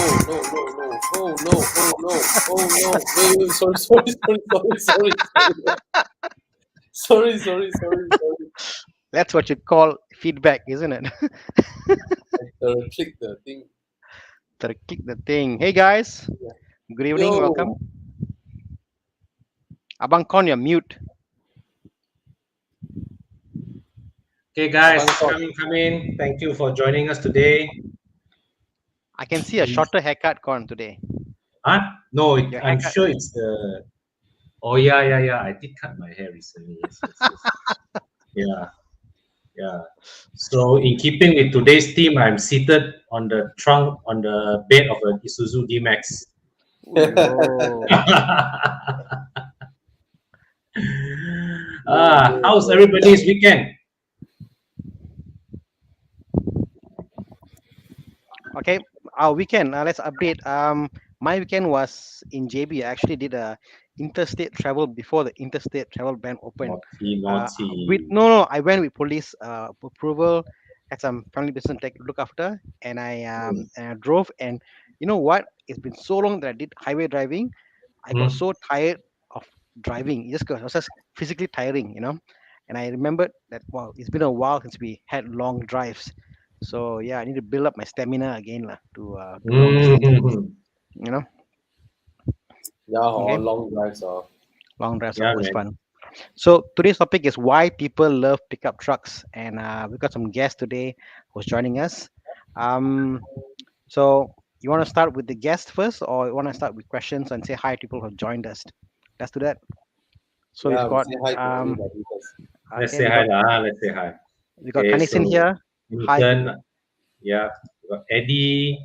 Wait, sorry. That's what you call feedback, isn't it? Click the thing. Click the thing. Hey guys, good evening. Welcome. Yo, Abang Kon, you're mute. Okay, guys, Abang Kon. come in. Thank you for joining us today. I can see a shorter haircut, Kon, today. Huh? No, Your I'm haircut. sure it's the. Oh yeah. I did cut my hair recently. Yes. Yeah. So in keeping with today's theme, I'm seated on the bed of a Isuzu D-Max. Yo. How's everybody's weekend? Okay, our weekend. Let's update. My weekend was in JB. I actually did a interstate travel before the interstate travel ban opened. Naughty. I went with police approval. Had some family business to look after, and I drove. And you know what? It's been so long that I did highway driving. I got so tired of driving. It was just physically tiring, And I remembered that wow, it's been a while since we had long drives. So yeah, I need to build up my stamina again, lah, to do long distances. You know, Yeah, okay, long drives. long drives are Yeah, always man. fun. So today's topic is why people love pickup trucks, and we've got some guests today who's joining us. Um, so you want to start with the guest first, or you want to start with questions and say hi to people who have joined us? Let's do that. So Yeah, we've got say hi to everybody first. Let's okay, say hi, lah. Let's say hi. we got Okay, Kanison so here. Hi. Newton, yeah, we got Eddie,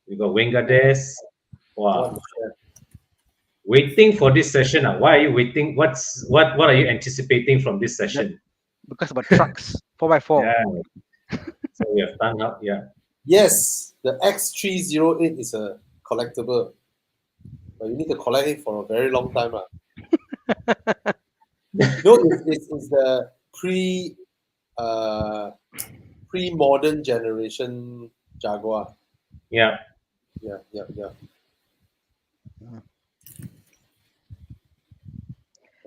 we got Wengades. Wow, waiting for this session. Why are you waiting? What are you anticipating from this session? Because about trucks, 4x4. Yeah. So we have done up. Yeah. Yes, the X308 is a collectible, but you need to collect it for a very long time. No, it's the pre-modern generation Jaguar. Yeah. Yeah.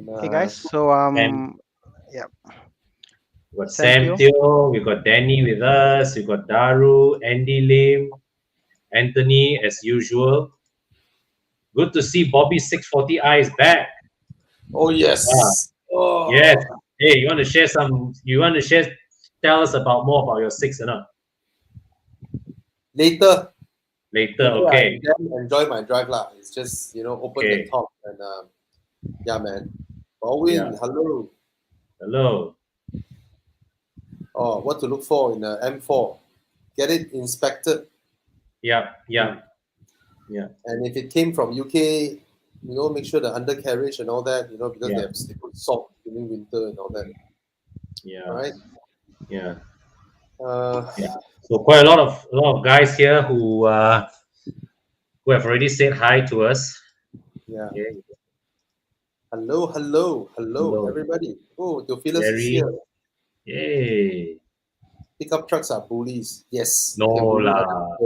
Okay, guys. So yeah. We got Sam Sam Teo, we got Danny with us, we got Daru, Andy Lim, Anthony as usual. Good to see Bobby 640i is back. Oh yes. Oh. Yes. Hey, you want to share some? Tell us more about your six or not? Later, okay. I enjoy my drive lah. It's just open the top and yeah, man. Baldwin, hello. Hello. Oh, what to look for in the M4? Get it inspected. Yeah. And if it came from UK, make sure the undercarriage and all that, because they have salt during winter and all that. Yeah. Right. Yeah. Yeah. So quite a lot of guys here who have already said hi to us. Yeah. Okay. Hello, everybody. Oh, Theophilus is here. Yay. Pickup trucks are bullies. Yes. No lah.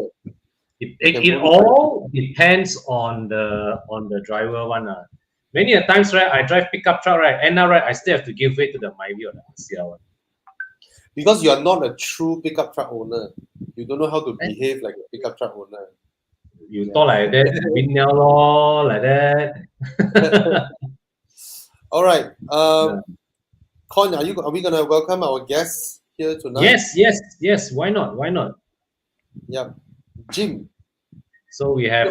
It all depends on the driver one. Many a times, right, I drive pickup truck, right, and now, right, I still have to give way to the Myvi or the RCR one. Because you are not a true pickup truck owner. You don't know how to behave like a pickup truck owner. You talk like that, win now lor, like that. All right. Con, are we gonna welcome our guests here tonight? Yes. Why not? Yeah. Jim. So we have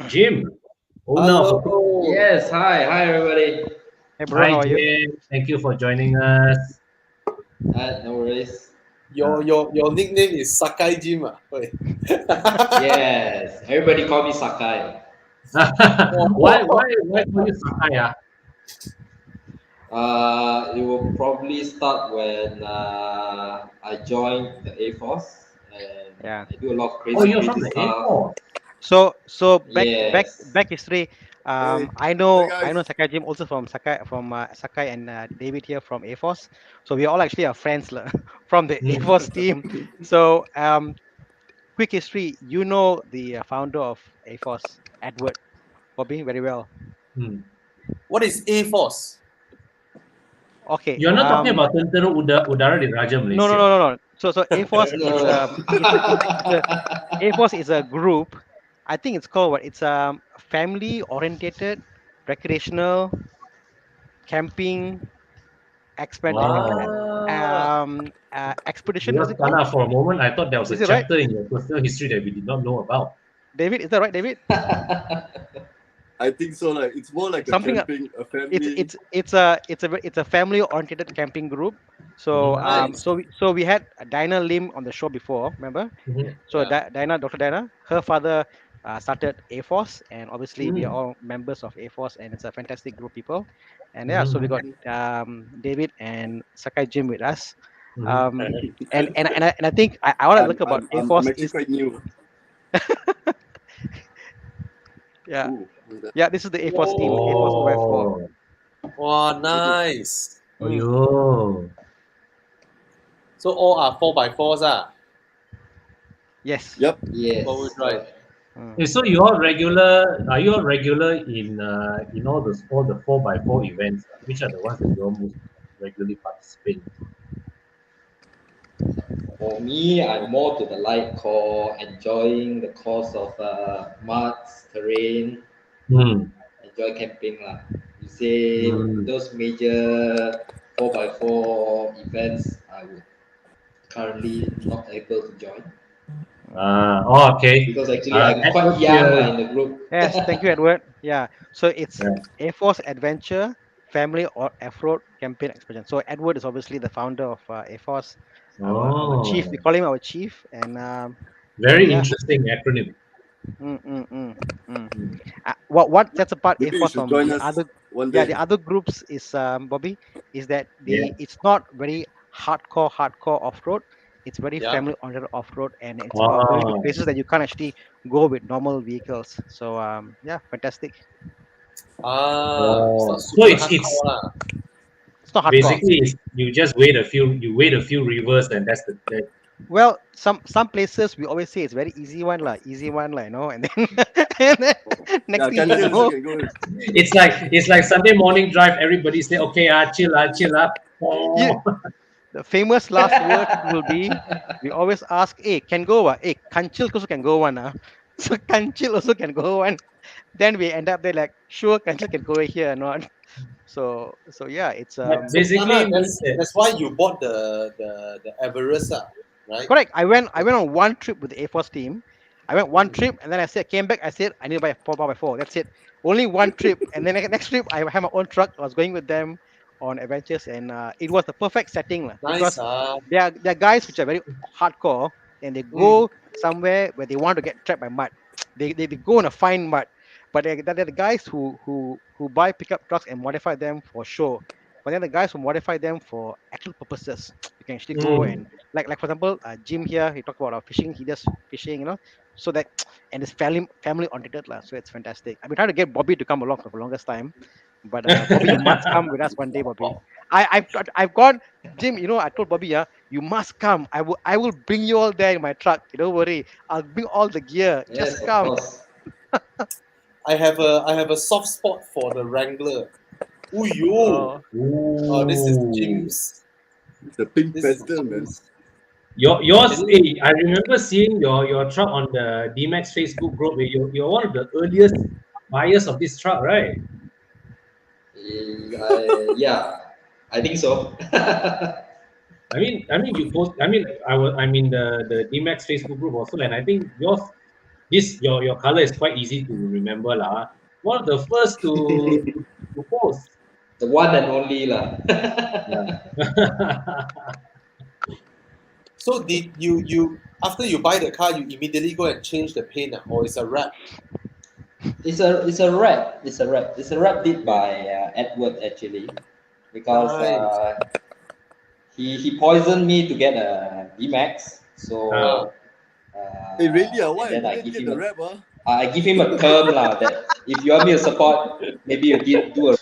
Jim. Hello. Yes. Hi everybody. Hey bro, how are Jim. you? Thank you for joining us. No worries. Your nickname is Sakai Jim. Yes. Everybody call me Sakai. Why call you Sakai? It will probably start when I joined the Air Force, and I do a lot of crazy. Oh, you're from the Air Force. So Yes. back history. I know Sakai Jim also from Sakai and David here from Air Force. So we all actually are friends from the Air Force team. So quick history. You know the founder of AFOS, Edward, Bobby, very well. What is A-Force? Okay. You're not talking about Tentera Udara di Raja No, Malaysia. no. So AFOS No, is no. AFOS is a group. I think it's called what? It's family orientated recreational camping expedition. You What's were it called? Kana for a moment. I thought there was a Is it right, chapter in your personal history that we did not know about. David? Is that right, David? I think so. Like it's more like Something. a camping, a family. It's a family oriented camping group. So Nice. so we had Dinah Lim on the show before, remember? So Yeah. Dr. Dinah, her father started AFOS, and obviously we are all members of AFOS, and it's a fantastic group of people. And yeah, so we got David and Sakai Jim with us. And I think I want to look about I'm AFOS actually quite new. yeah. Ooh, Yeah, this is the AFOS team, AFOS Mobile 4. Wow, nice. Oh, So all are 4x4s. Yes. Yep. Yes. Four-wheel drive. Okay, so you all regular? Are you all regular in all the 4x4 events? Which are the ones that you all most regularly participate in? For me, I'm more to the light core, enjoying the course of muds, terrain, enjoy camping lah. You say those major 4x4 events, I would currently not able to join. Okay. Because actually I'm quite young in the group. Yes, thank you, Edward. Yeah, so it's AFOS Adventure Family or Off-Road Campaign Expedition. So Edward is obviously the founder of AFOS, our chief. We call him our chief, and very interesting acronym. What sets apart Maybe you AFOS should from join the us other one day. the other groups is Bobby, is that it's not very hardcore off-road. It's very family oriented off-road, and it's going to places that you can't actually go with normal vehicles. So yeah, fantastic. So it's not hardcore. Basically you just wait a few rivers, and that's the well, some places we always say it's very easy one, you know, and then, next thing you know, it's like Sunday morning drive. Everybody say, okay, chill. The famous last word will be, we always ask, hey, can go one? Hey, Kanchil also can go one. So Kanchil also can go one. Then we end up there like, sure, Kanchil can go here or not. So yeah, it's basically that's why you bought the Everest, right? Correct. I went on one trip with the AFOS team. I went one trip, and then I came back. I said I need to buy a 4x4. That's it. Only one trip, and then next trip I had my own truck. I was going with them on adventures, and it was the perfect setting, because they are guys which are very hardcore, and they go somewhere where they want to get trapped by mud. They go on a fine mud, but they're the guys who buy pickup trucks and modify them for show. But then the guys who modify them for actual purposes, you can actually go and like for example, Jim here, he talked about fishing. He does fishing, you know, so that, and it's family oriented lah. So it's fantastic. I've been trying to get Bobby to come along for the longest time, but Bobby, you must come with us one day, Bobby. I've got Jim. You know, I told Bobby, you must come. I will bring you all there in my truck. Don't worry, I'll bring all the gear. Yes, Just come. I have a soft spot for the Wrangler. Ooh, this is Jim's. It's a pink pencil, man. Yours, I remember seeing your truck on the D-Max Facebook group. You're one of the earliest buyers of this truck, right? Yeah, I think so. I mean, you post. I'm in the D-Max Facebook group also, and I think your color is quite easy to remember, lah. One of the first to post. The one and only lah. So did you after you buy the car, you immediately go and change the paint, or it's a wrap? It's a wrap. It's a wrap did by Edward actually, because he poisoned me to get a D-Max. So hey, really? Why? then I give him the wrap, I give him a term lah, that if you want me to support, maybe you do a wrap.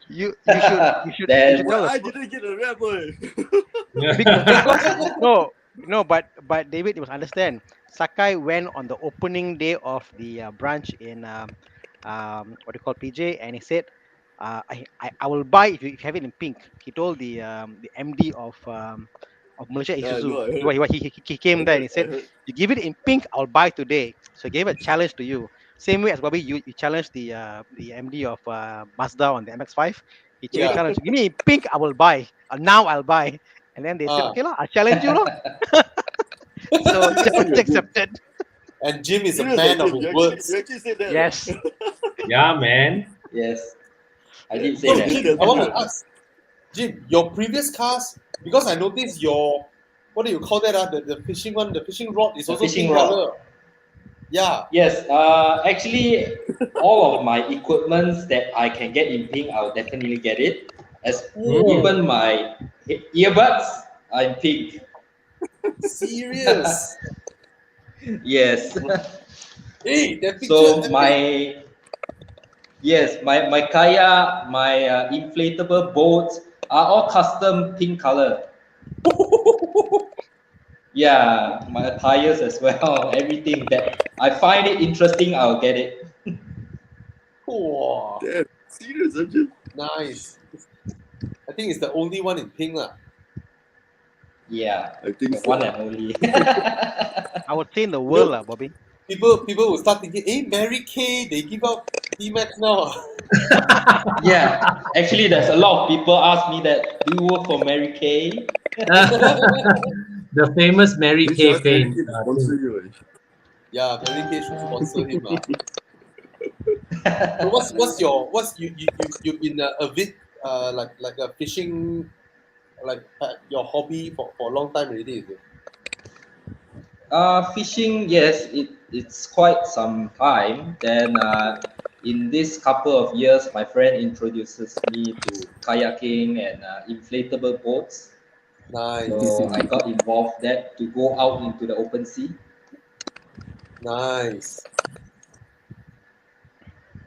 You should tell us. I didn't get a wrap, No, but David, you must understand. Sakai went on the opening day of the branch in what do you call PJ, and he said, I will buy if you have it in pink. He told the MD of Malaysia Isuzu. No, I heard. He came there and he I said, heard. you give it in pink, I'll buy today. So he gave a challenge to you. Same way as Bobby, you challenged the MD of Mazda on the MX-5. He Yeah. challenged, give me in pink, I will buy. Now I'll buy. And then they said, Ah. okay, lah, I'll challenge you. Lah. So challenge accepted. And Jim is a Serious, man of Jim, his you words. actually said that. Yes. Yeah, man. Yes, I did So, say that. Jim, I want to ask, Jim, your previous cars, because I noticed your, what do you call that? The fishing one, the fishing rod is The also fishing pink rod. color. Yeah. Yes, actually, all of my equipments that I can get in pink, I'll definitely get it. As even my earbuds are in pink. Serious. Yes. Hey, that picture. So that my kayak, my inflatable boats are all custom pink color. Yeah, my tires as well. Everything that I find it interesting, I'll get it. Wow, Damn, serious, Jim? nice. I think it's the only one in pink. Yeah, I think the so. one and only. I would say in the world, lah, Bobby. People will start thinking, hey, Mary Kay, they give out D-Max now. Yeah, actually, there's a lot of people ask me that. Do you work for Mary Kay? The famous Mary You Kay should ask Mary fame. Kay to sponsor you. Yeah, Mary Kay should sponsor him. So you've been a bit like a fishing, like your hobby for a long time already, is it? Fishing, yes, it's quite some time. Then in this couple of years, my friend introduces me to kayaking and inflatable boats. Nice. So I got involved that to go out into the open sea. Nice.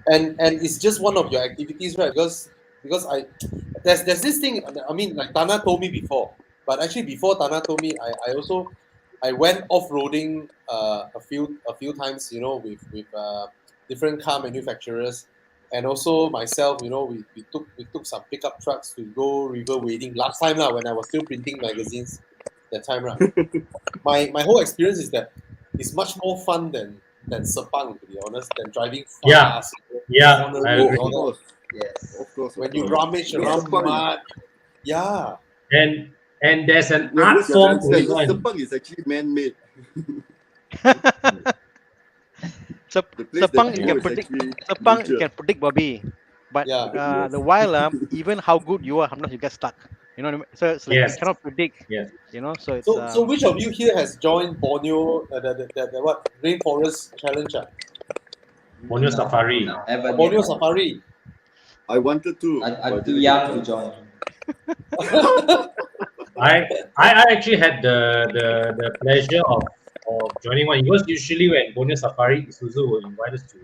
And it's just one of your activities, right? Because there's this thing. I mean, like Tana told me before, but actually before Tana told me, I went off-roading a few times, with different car manufacturers, and also myself, we took some pickup trucks to go river wading last time lah, when I was still printing magazines that time lah. my whole experience is that it's much more fun than Sepang, to be honest, than driving fast. Yeah, on the I road, agree. all that. Yes. Of course. When you rummage around mud, yeah. And there's an Yeah, art because you form have to understand, going on. Sepang is actually man-made. The place Sepang that you you can go is predict. actually Sepang you nature. can predict, Bobby. But Yeah. the while even how good you are, sometimes you get stuck. You know what I mean? So it's like Yes. you cannot predict. Yes. So it's So which of you here has joined Borneo, the what rainforest challenge? Borneo Safari. Borneo Safari. I wanted to. I'm but too didn't young get to a join. I actually had the pleasure of joining one. Because usually when Borneo Safari, Isuzu will invite us to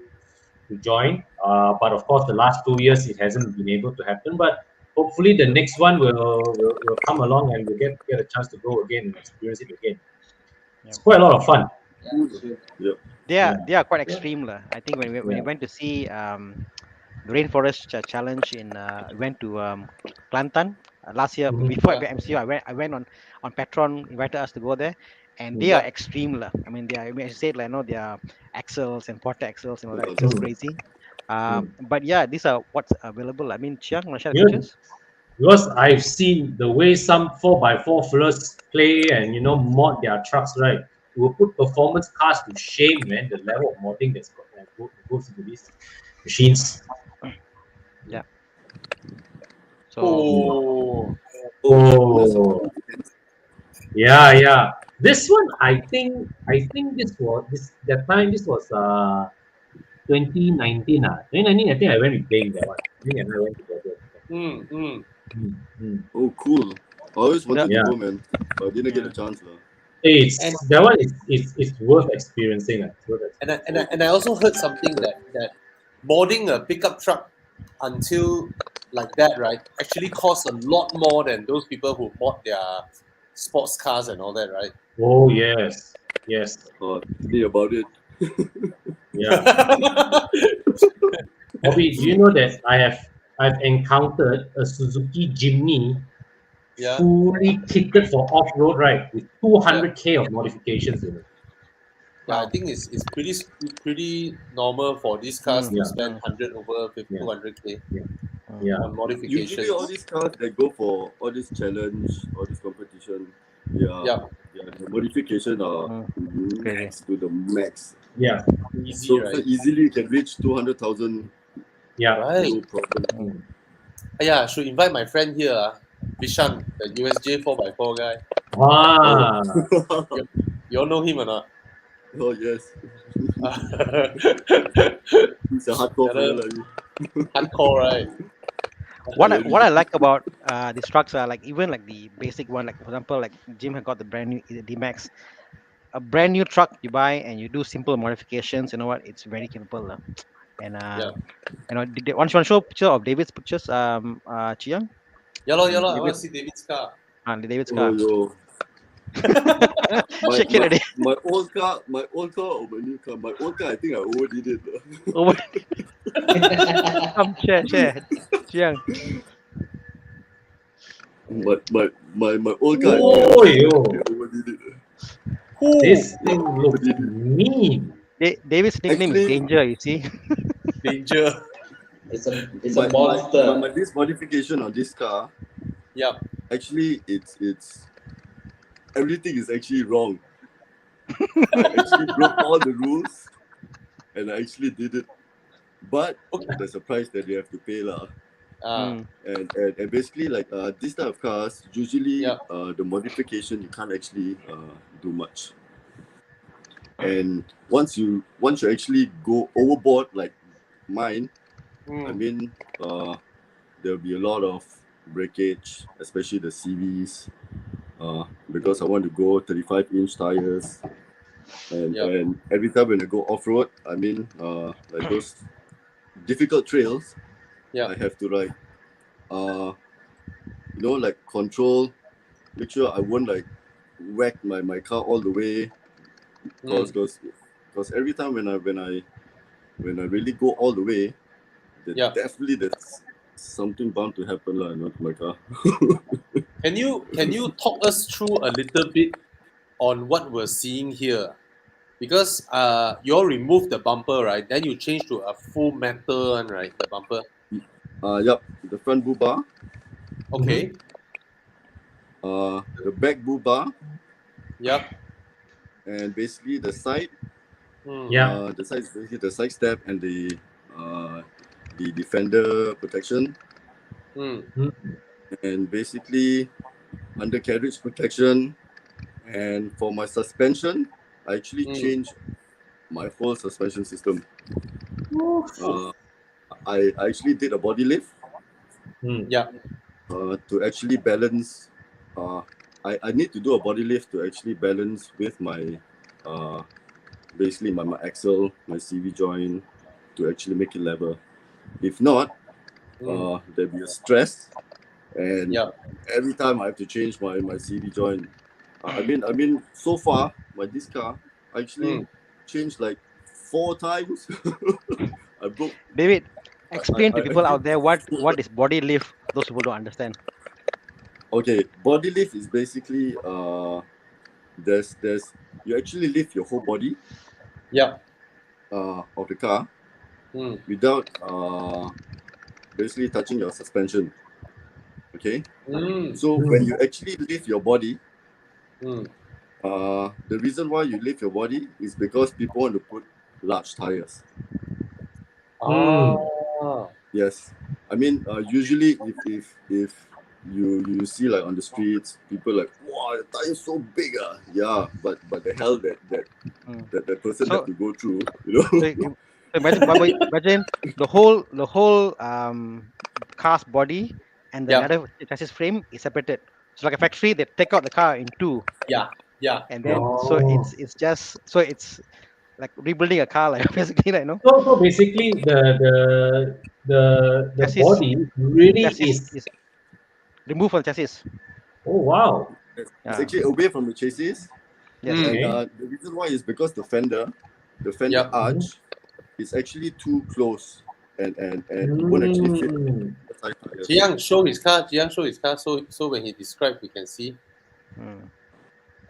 join. But of course, the last 2 years it hasn't been able to happen. But hopefully, the next one will come along and we'll get a chance to go again and experience it again. It's quite a lot of fun. Yeah, sure. they are quite extreme lah. I think when we went to see the rainforest challenge we went to Kelantan last year before I went MCO. I went on Petron, invited us to go there, and they are extreme lah. I mean, I said like their axles and porta axles and all that. It's just crazy. But yeah, these are what's available. I mean, Chiang, want to share the pictures? Because I've seen the way some 4x4 fellas play and mod their trucks, right? We will put performance cars to shame, man. The level of modding that goes into these machines. Yeah. So. Oh. Yeah. This one, I think this was that time. This was 2019. 2019. I think I went with Dane that one. I think I went together. Oh, cool. I always wanted to go, man. But I didn't get a chance. That one is worth experiencing. And I also heard something that modding a pickup truck until like that, right, actually costs a lot more than those people who mod their sports cars and all that, right? Oh yes. Yes. Tell me about it. Yeah. Bobby, do you know that I've encountered a Suzuki Jimny Yeah. fully kitted for off-road, right, with 200k of modifications in it. Yeah, I Wow. think it's pretty normal for these cars to Yeah. spend 100 over Yeah. 200k Yeah. Mm. Yeah. on Usually, all modifications. these cars that go for all this challenge, all this competition, yeah, Yeah, the modification are Crazy. max to the max. Yeah. easy, So right? easily you can reach 200,000, Yeah. Right. no problem. Mm. Yeah, I should invite my friend here, Vishan, the USJ 4x4 guy. Oh, Ah. You, you all know him or not? oh yes, The he's a hardcore fella other like me. hardcore, right? What I Really. like about these trucks are like even like the basic one, like for example, like Jim had got the brand new D-Max, a brand new truck you buy and you do simple modifications. You know what? It's very capable, and Yeah. once you want to show a picture of David's pictures, Chiang, Yeah, lor. I want David, to see David's car. David's Oh car. yo, my Shake it my already. my old car or my new car. My old car, I think I overdid it. Over. Share, Chiang. My old car, I think Oh, yo. I overdid it. Who? This thing looks mean. David's nickname is Actually, Danger. You see. Danger. It's a my monster. this modification on this car, Yeah. actually it's everything is actually wrong. I actually broke all the rules and I actually did it. But Okay. there's a price that you have to pay lah. Mm. And basically like this type of cars usually Yeah. the modification you can't actually do much. And once you actually go overboard like mine, I mean there'll be a lot of breakage, especially the CVs, because I want to go 35-inch tires. And every time when I go off-road, I mean like those difficult trails, Yeah. I have to like like control, make sure I won't like whack my car all the way, because every time when I really go all the way, definitely there's something bound to happen lah, to my car. Can you talk us through a little bit on what we're seeing here? Because you all removed the bumper, right? Then you change to a full metal one, right? The bumper. Yup, the front boo bar, Okay. the back boo bar, Yep. and basically the side. Yeah. The side is basically the side step and the fender protection, and basically undercarriage protection. And for my suspension, I actually changed my whole suspension system. I actually did a body lift Yeah. to actually balance. I need to do a body lift to actually balance with my basically my axle, my CV joint, to actually make it level. If not, there'll be a stress, and every time I have to change my CV joint. I mean, so far this car, I actually changed like 4 times. I broke. David, explain to I people out there what actually- is body lift. Those people don't understand. Okay, body lift is basically there's you actually lift your whole body Yeah. of the car Mm. without basically touching your suspension. Okay, so when you actually lift your body, the reason why you lift your body is because people want to put large tires. Yes, I mean usually if you see like on the streets, people like, wow, the tire's so big, yeah, but the hell that person So- have to go through, you know. So imagine the whole car's body and the other chassis frame is separated. So like a factory, they take out the car in two, Yeah. Yeah. and then so it's like rebuilding a car, like basically, like So basically, the Chassis- body really chassis is. is removed from chassis. Oh wow! It's Yeah. actually away from the chassis, Yes. Mm. And Okay. the reason why is because the fender Yep. arch is actually too close, and it won't actually fit the side tires. Jiang show his car. Jiang show his car. So when he described, we can see. Mm.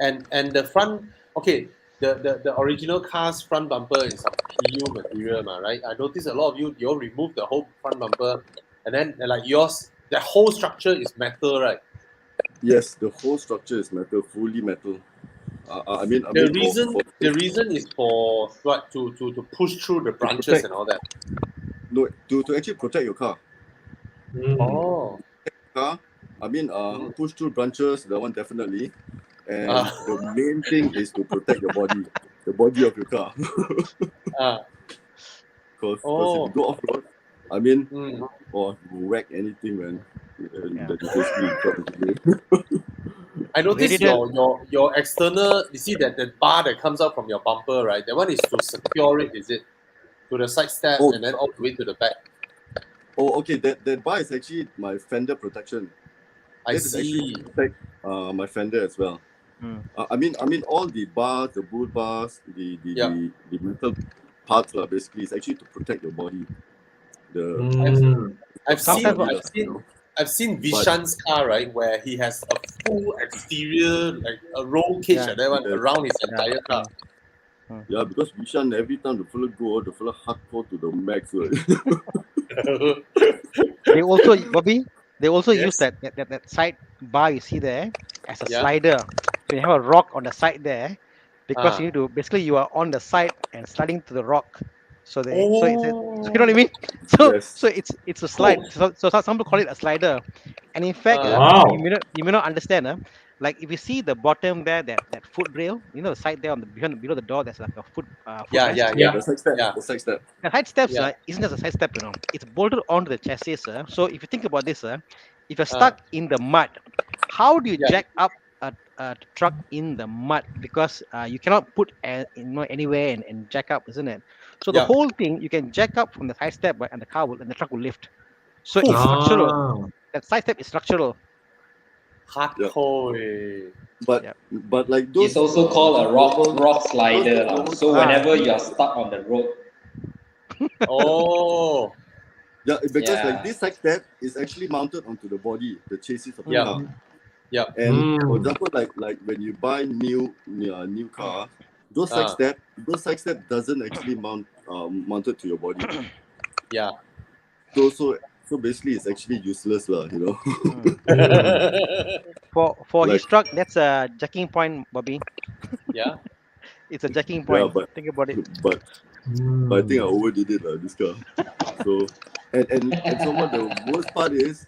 And the front. Okay. The original car's front bumper is of PU material, right? I noticed a lot of you all remove the whole front bumper, and then like yours, the whole structure is metal, right? Yes, the whole structure is metal, fully metal. I mean, The for reason is for what to push through the to branches protect, and all that. no, to actually protect your car. Oh. Car, Mm. push through branches, that one definitely. And Ah. the main thing is to protect the body of your car. Ah. Because if you Oh. go off road, I mean, Mm. or you whack anything, man, Yeah. that is basically in front of you. I noticed Radiator. your external. You see that bar that comes out from your bumper, right? That one is to secure it. Is it to the side step Oh, and then all the way to the back? okay. That bar is actually my fender protection. I That is actually see. to protect my fender as well. Mm. I mean, all the bars, the boot bars, Yeah. the metal parts, basically, is actually to protect your body. I've seen Sometimes Body, I've you seen know. I've seen But Vishan's car, right, where he has a full exterior like a roll cage Yeah. and that one yes, around his Yeah. entire car. yeah, because Vishan every time the fella go, the fella hardcore to the max, right? They also, Bobby, they also use Yes. that side bar you see there as a Yeah. slider. So you have a rock on the side there, because Ah. you need to basically you are on the side and sliding to the rock. So it's so you know what I Oh. mean. Yes. So it's a slide. Oh. So some people call it a slider, and in fact, Ah. Wow. you may not understand. Like if you see the bottom there, that foot rail, the side there on the below the door, there's like a Yeah. footrest. Yeah. Yeah, Yeah. the side step. Yeah. The side step. The side steps Yeah. isn't just a side step, it's bolted onto the chassis. So if you think about this, if you're Ah. stuck in the mud, how do you Yeah. jack up a truck in the mud? Because you cannot put anywhere and jack up, isn't it? So the Yeah. whole thing you can jack up from the side step, right, and the truck will lift. So Poof. it's structural. Ah. That side step is structural. Yeah. Hardcore. Eh. But Yeah. like It's those also called a normal rock those slider. normal So cars, Ah. whenever you are stuck on the road, Oh. yeah, because like yeah. this side step is actually mounted onto the body, the chassis of the Yep. car. Yep. And for example, like when you buy new car, those side Ah. step doesn't actually mounted to your body. Yeah. So basically it's actually useless lah, Mm. For like his truck, that's a jacking point, Bobby. Yeah. It's a jacking yeah, point. Think about it. but I think I overdid it this car. So and so what the worst part is,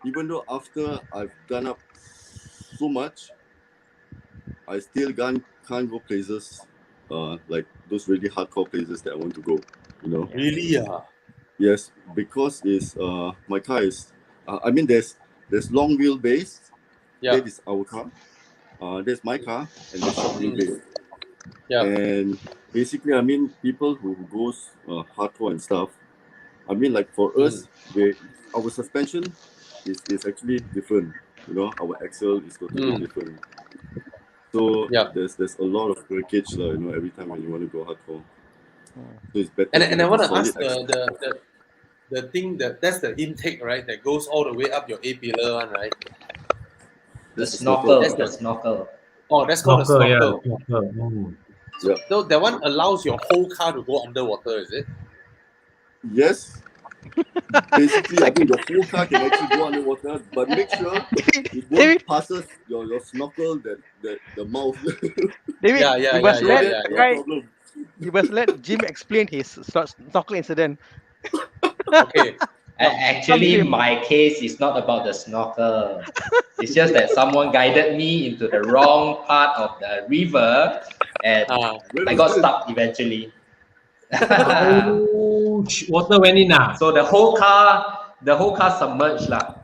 even though after I've done up so much, I still can't go places like those really hardcore places that I want to go. Yeah. Really? Yeah. Yes, because is my car is I mean there's long wheelbase. Yeah. That is our car. There's my car and there's short wheelbase. Yeah. And basically, I mean, people who goes hardcore and stuff. I mean, like for us, our suspension is actually different. Our axle is totally different. So Yeah. there's a lot of breakage, every time when you want to go hardcore. Mm. So it's better And to I have want a to ask solid axle. the thing that's the intake, right? That goes all the way up your A pillar one, right? The That's the snorkel. That's The the snorkel. oh, that's called a snorkel. Yeah. So that one allows your whole car to go underwater, is it? Yes. Basically, I mean, the whole car can actually go underwater, but make sure it David, won't passes your snorkel the mouth. David, Yeah, yeah, you yeah, must yeah, let yeah, No yeah. problem. you must let Jim explain his snorkel incident. Okay. Come, Actually, Jim. my case is not about the snorkel. It's just that someone guided me into the wrong part of the river, and Ah. Where I was got this? stuck eventually. Oh, water went in. So the whole car submerged lah.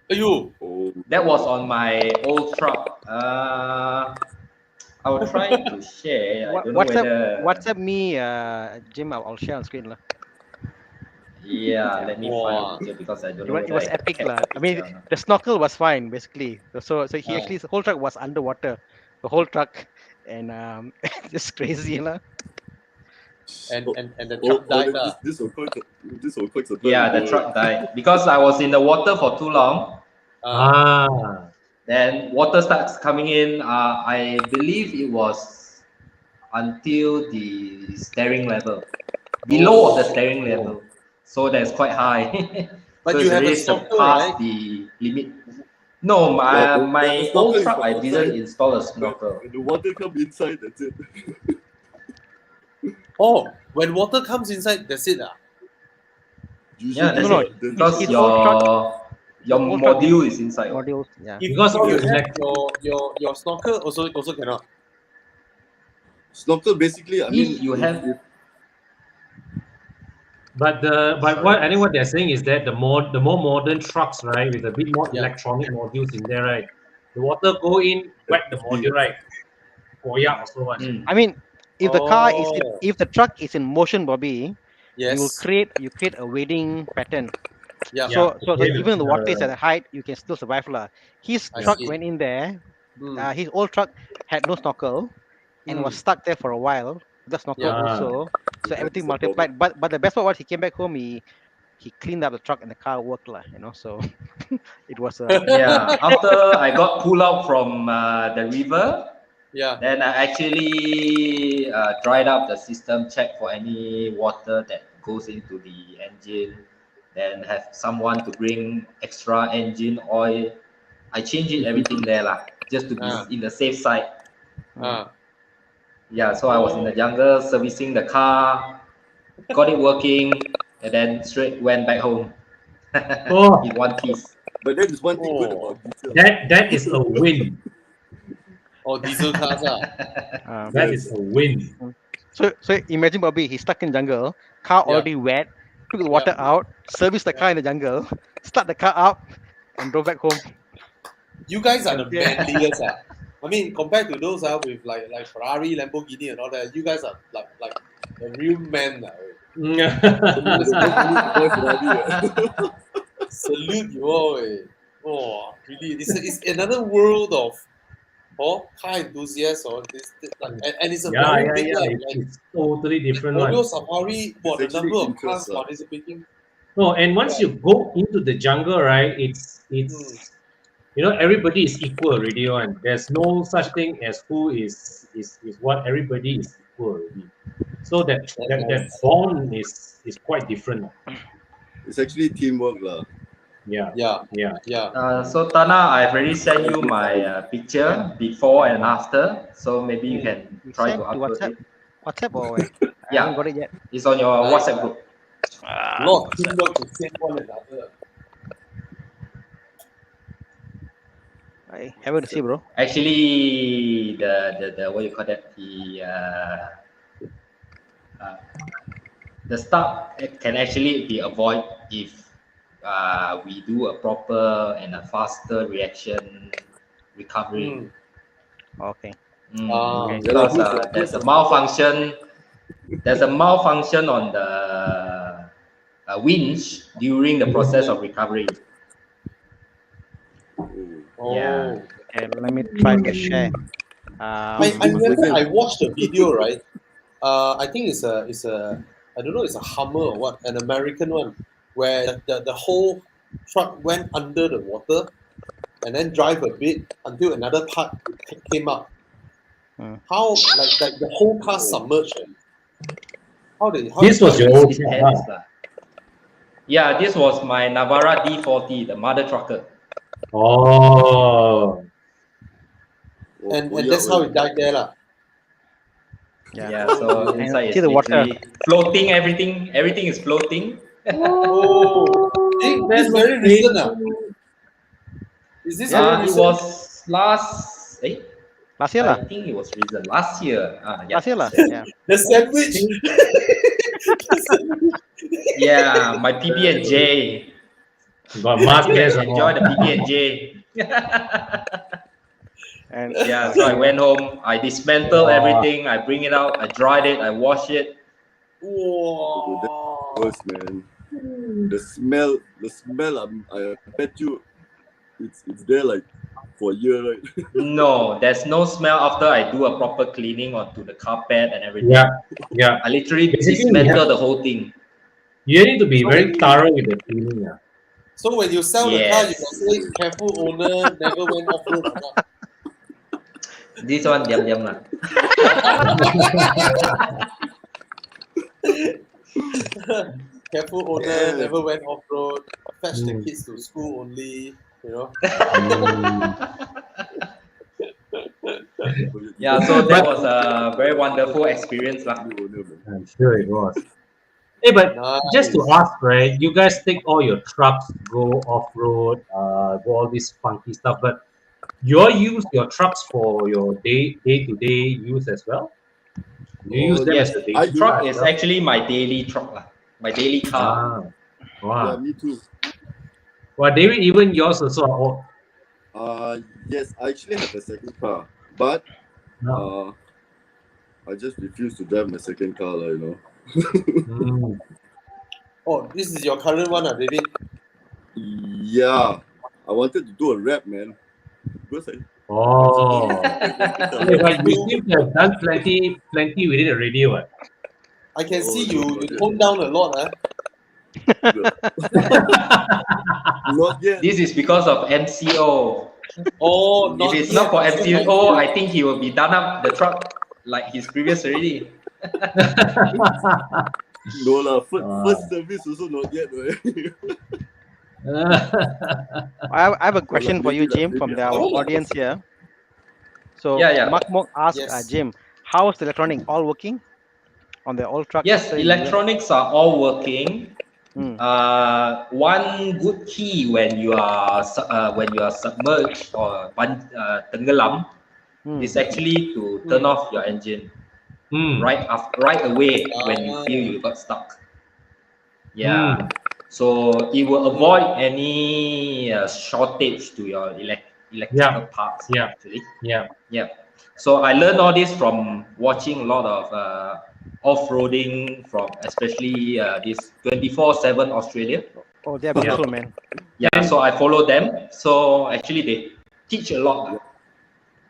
You. Oh, That was on my old truck. I will try to share. I don't know whether. WhatsApp me, Jim. I'll share on screen lah. Yeah, let me find a Wow. picture because I don't It know was, it whether was I epic kept lah. the I mean, picture or not. the snorkel was fine basically. So he actually the whole truck was underwater. the whole truck, and just crazy, lah. And the truck died. This will quite surprise. Yeah, the truck died because I was in the water for too long. Then water starts coming in. I believe it was until the steering level, below the steering level, so that's quite high. But so you it's have a already snorkel, surpassed right? the limit. No, my snorkel old is truck from I didn't outside. install a snorkel. When the water comes inside, that's it. Oh, when water comes inside, that's it. Yeah, that's No, it. the- Because his old truck, your old truck module is inside. modules. Yeah. If Because you it's have electric. your snorkel also cannot. Snorkel basically, I mean, If you have But what they're saying is that the more modern trucks, right, with a bit more Yeah. electronic modules in there, right, the water go in, wet the module, right, koyak also one. I mean, if the car is Oh. if the truck is in motion, Bobby, you Yes. create a wading pattern. Yeah. So Yeah, even the water is right. at a height, you can still survive, lah. His I truck see. went in there. Mm. His old truck had no snorkel and was stuck there for a while. The snorkel Yeah. also, so That's everything the problem. multiplied. But the best part was he came back home. He cleaned up the truck and the car worked, lah. So it was a yeah. After I got pulled out from the river, Yeah. then I actually dried up the system, check for any water that goes into the engine, then have someone to bring extra engine oil. I changed it everything there lah, just to be in the safe side. Yeah, so I was in the jungle servicing the car, got it working, and then straight went back home in one piece. But that is one thing good about diesel. That is a win. Or diesel cars. That is a win. So imagine, Bobby, he's stuck in jungle, car Yeah. already wet, took the water out, serviced the car in the jungle, start the car up, and drove back home. You guys are the Yeah. manliest. I mean, compared to those with like Ferrari, Lamborghini, and all that, you guys are like a real man. Salute you all. Oh, really? It's another world of car enthusiasts. And it's a very big one. It's totally different Audio one. Safari, the It's number of actually cars interesting. participating. No, and once you go into the jungle, right, it's everybody is equal already on. There's no such thing as who is what. Everybody is equal already. So that bond is quite different. It's actually teamwork, lah. Yeah. So Tana, I've already sent you my picture before and after. So maybe you can try to Send to upload WhatsApp, it. WhatsApp or where? I Yeah. haven't got it yet. It's on your WhatsApp group. Lot of teamwork to save one another. I haven't seen, bro. Actually, the what you call that, the start can actually be avoided if we do a proper and a faster reaction recovery. Okay. Because there's a malfunction. There's a malfunction on the winch during the process of recovery. Yeah. Okay, let me try to share. I remember I watched a video, right? I think it's a I don't know, it's a Hummer or what, an American one, where the whole truck went under the water and then drive a bit until another part came up. How like the whole car submerged? This was your old truck? Yeah, this was my Navara D40, the mother trucker. Oh. And that's how it died there, lah. Yeah, so inside see the water floating, everything is floating. This is very recent. Is this very recent? It was last year, lah. I think it was recent. Last year. Last year, lah. Yeah. The sandwich. Yeah, my PB&J. Got mask there. Enjoy the PB&J. And yeah, so I went home, I dismantled everything, I bring it out, I dried it, I wash it. Wow. Worse, man. The smell. I bet you. it's there like for a year, right? No, there's no smell after I do a proper cleaning onto the carpet and everything. Yeah, yeah. I literally Basically, dismantle the whole thing. You need to be So very when you- thorough with the cleaning. Yeah. So when you sell the car, you Yes. can say careful owner never went off road or not. This one, diam lah. Careful owner Yeah. never went off road. Fetch the Mm. kids to school only. You know. Yeah, so that was a very wonderful experience lah. I'm sure it was. Hey, but just to Nice. ask, right? You guys take all your trucks, go off road, go all this funky stuff, but you all use your trucks for your day to day use as well. You use them Yes, as a day truck is actually my daily truck lah. My daily car. Wow. Yeah, me too. Well, David, even yours also are all. Yes, I actually have a second car, but No. I just refuse to drive my second car, you know. Mm. Oh, this is your current one, David. Yeah, I wanted to do a rap, man. Because Oh. Yeah, but you seem to have done plenty within the radio. What? I can see no, you not you yet. tone down a lot, huh? Not yet. This is because of MCO. Oh, If not it's yet. not for MCO, I think he will be done up the truck like his previous already. No lah, first service also not yet, right? I have a question for you, maybe Jim, from our maybe. audience here. So Yeah. Mark Mok asked Yes. Jim, how is the electronic all working on the old truck? Yes, after you went? electronics are all working. Mm. One good key when you are submerged or tenggelam Mm. is actually to turn off your engine Mm. right away when you feel you got stuck. Yeah. So it will avoid any shortage to your electrical parts. Yeah. Actually. Yeah. Yeah. So I learned all this from watching a lot of off-roading from especially this 24/7 Australia. Oh, they're beautiful, man. Yeah. So I follow them. So actually they teach a lot.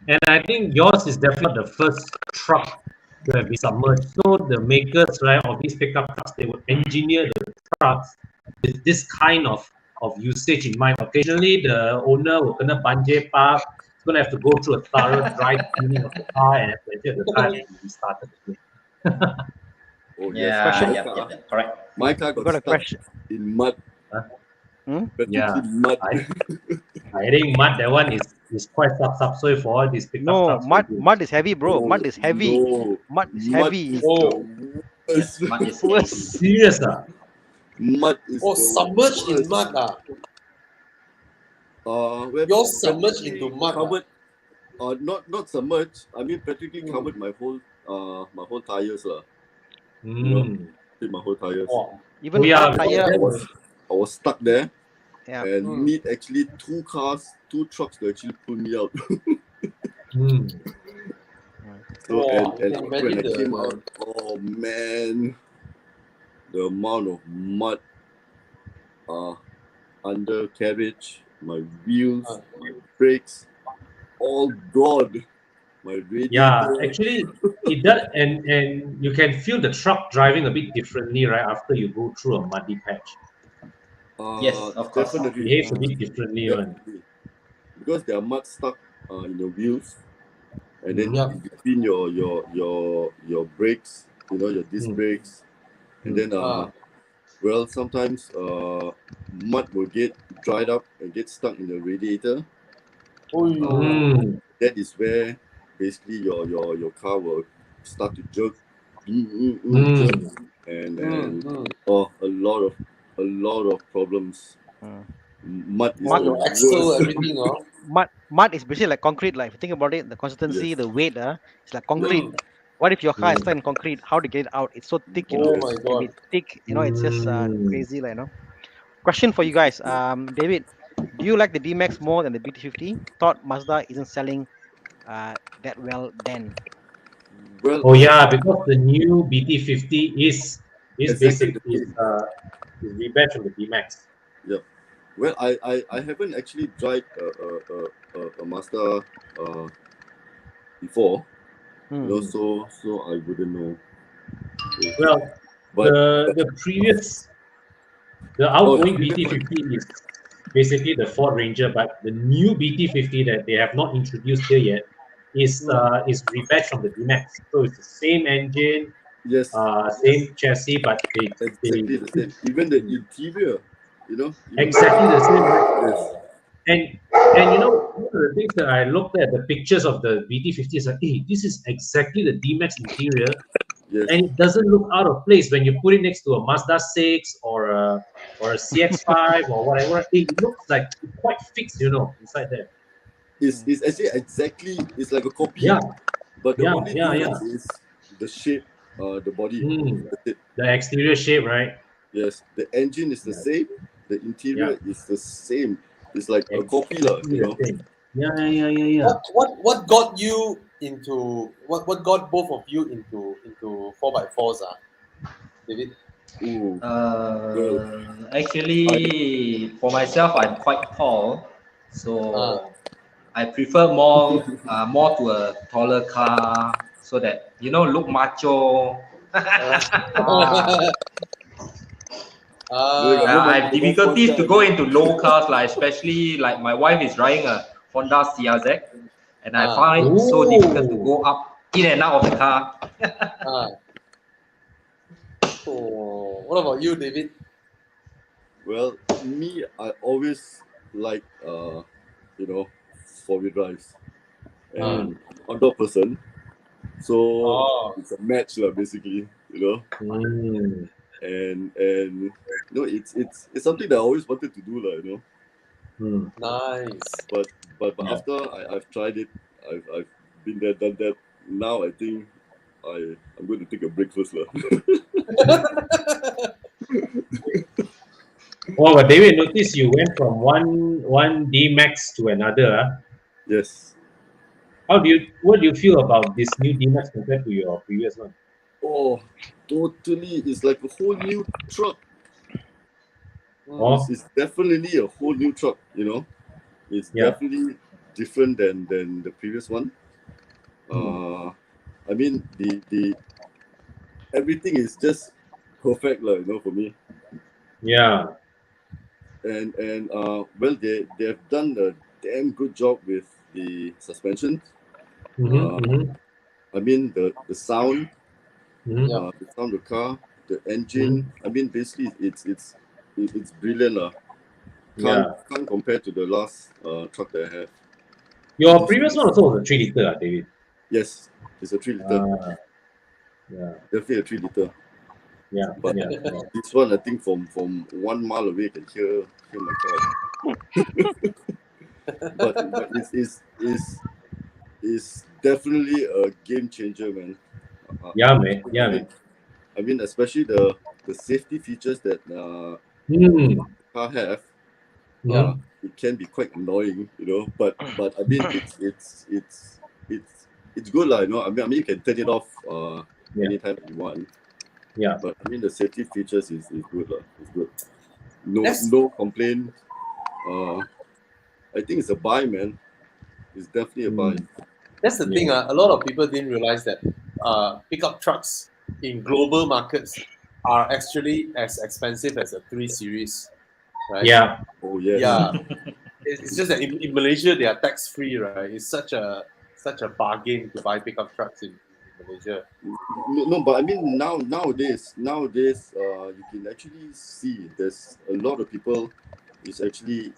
And I think yours is definitely the first truck to have been submerged. So the makers, right, of these pickup trucks, they would engineer the trucks with this kind of usage in mind. Occasionally, the owner will gonna banjir park. It's gonna have to go through a thorough dry cleaning of the car and have to ensure the car can be started again. Oh, Yeah. Question? Yeah. Correct. My car Got got a stuck question. in mud. Yeah. Practically mud. I think mud, that one is quite subsoil for all these pickup No, trucks. mud is heavy, bro. Oh, Mud is heavy. No. Mud is Mud heavy. is Oh. the worst. Mud is Worse. Serious, Mud is Oh, the submerged in worst. mud. You're submerged into mud. Covered, not submerged. I mean, practically covered my whole tires lah. Did my whole tires. Wow. Even Yeah, car tire. I was stuck there, Yeah. and need actually two trucks to actually pull me out. So Wow, and I can when I imagine came the- out, oh man, the amount of mud under carriage, my wheels, my brakes, all gone. My radiator. Yeah, actually, it does, and you can feel the truck driving a bit differently, right? After you go through a muddy patch, Yes, of course. it Definitely. behaves a bit differently, one. Definitely. Because there are mud stuck in your wheels, and then Yeah. in between your brakes, your disc brakes, and then well, sometimes mud will get dried up and get stuck in the radiator. That is where basically your car will start to jerk, jerk, and a lot of problems. Mud is Mud, the your axle, worst. everything. Mud is basically like concrete. Like if you think about it, the consistency, the weight, it's like concrete. What if your car is stuck in concrete? How to get it out? It's so thick, Oh my It can be God. thick, it's just crazy, Question for you guys, David, do you like the D-Max more than the BT50? Thought Mazda isn't selling that well then. Well, Oh yeah, because the new BT50 is Exactly. basically is rebatch from the D-Max. Yep. Well, I haven't actually tried a Mazda before, you know, so I wouldn't know. Well, But the outgoing previous one. BT50 is basically the Ford Ranger, but the new BT50 that they have not introduced here yet is rebadged from the D-Max. So it's the same engine, Yes, same chassis, but they exactly the same. Even the interior, you know, even exactly the same, right? yes, And you know, one of the things that I looked at the pictures of the BT50 is like, hey, this is exactly the D-Max interior, yes. and it doesn't look out of place when you put it next to a Mazda 6 or a CX-5 or whatever. It looks like it's quite fixed, you know, inside there. It's actually exactly, it's like a copy, Yeah, but the yeah, only yeah, yeah. difference is the shape, the body. Mm. That's it. The exterior shape, right? Yes, the engine is the Yeah, same, the yeah. interior is the same. It's like a copy, lah, Exactly you the know. same. Yeah. What got you into what got both of you into 4x4s, David? Ooh, well, Actually, for myself, I'm quite tall, Ah. so I prefer more to a taller car so that look macho. Ah, I have difficulties to go into low cars, like especially like my wife is driving a Honda CRZ, and I find it so difficult to Ooh. go up in and out of the car. Oh, what about you, David? well, me, I always like you know, 4-wheel drives, and outdoor person, so Oh, it's a match, lah, basically, you know. Mm. And you know, it's something that I always wanted to do, lah, you know. Mm. nice. But Yeah. after I've tried it, I've been there, done that. Now I think I'm going to take a break first, lah. Oh, but David, notice you went from one D Max to another. Yes. What do you feel about this new D Max compared to your previous one? Oh, totally! It's like a whole new truck. Oh, It's definitely a whole new truck. You know, it's yeah. definitely different than the previous one. I mean, the everything is just perfect, lah, you know, for me. Yeah. And well, they have done a damn good job with the suspension. I mean, the sound, the sound of the car, the engine. I mean, basically, it's brilliant, lah. Yeah. Can't compare to the last truck that I have. Your previous one also was a 3 liter, David. Yes, it's a 3 liter. Yeah. Definitely a 3 liter. Yeah. But Yeah. this one, I think from 1 mile away, you can hear my car. but it's definitely a game changer, man. Yeah, man. Yeah, man. I mean, especially the safety features that car have. Yeah. It can be quite annoying, you know. But I mean, it's good, lah. You know, I mean, you can turn it off anytime you want. Yeah. But I mean, the safety features is good, lah. It's good. That's- No complaint. I think it's a buy, man. It's definitely a buy. That's the thing. A lot of people didn't realize that pickup trucks in global markets are actually as expensive as a 3 Series, right? Yeah. Oh yes. Yeah. It's just that in Malaysia they are tax free, right? It's such a bargain to buy pickup trucks in Malaysia. No, but I mean nowadays, you can actually see there's a lot of people is actually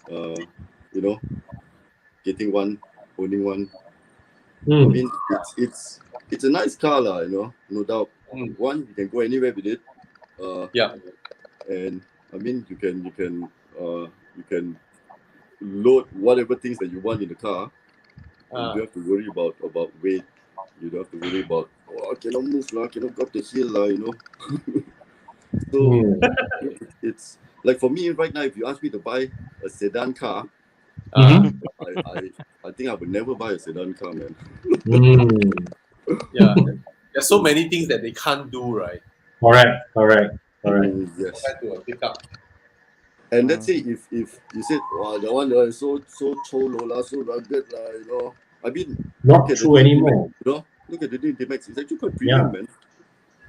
you know, getting one, owning one. I mean, it's a nice car, lah, you know, no doubt. One, you can go anywhere with it. Yeah. And I mean, you can load whatever things that you want in the car. You don't have to worry about weight. You don't have to worry about I cannot move, lah, cannot go up the hill, lah, you know. So it's like for me right now, if you ask me to buy a sedan car, I think I would never buy a sedan car, man. Yeah. There's so many things that they can't do, right? Correct. Yes. Compared to a pickup. And let's say if you said, wow, the one that is so cholo lah, so rugged lah, you know. I mean, Not look at true the new anymore. D-Max, you know. Look at the new D-Max. It's actually quite premium, man.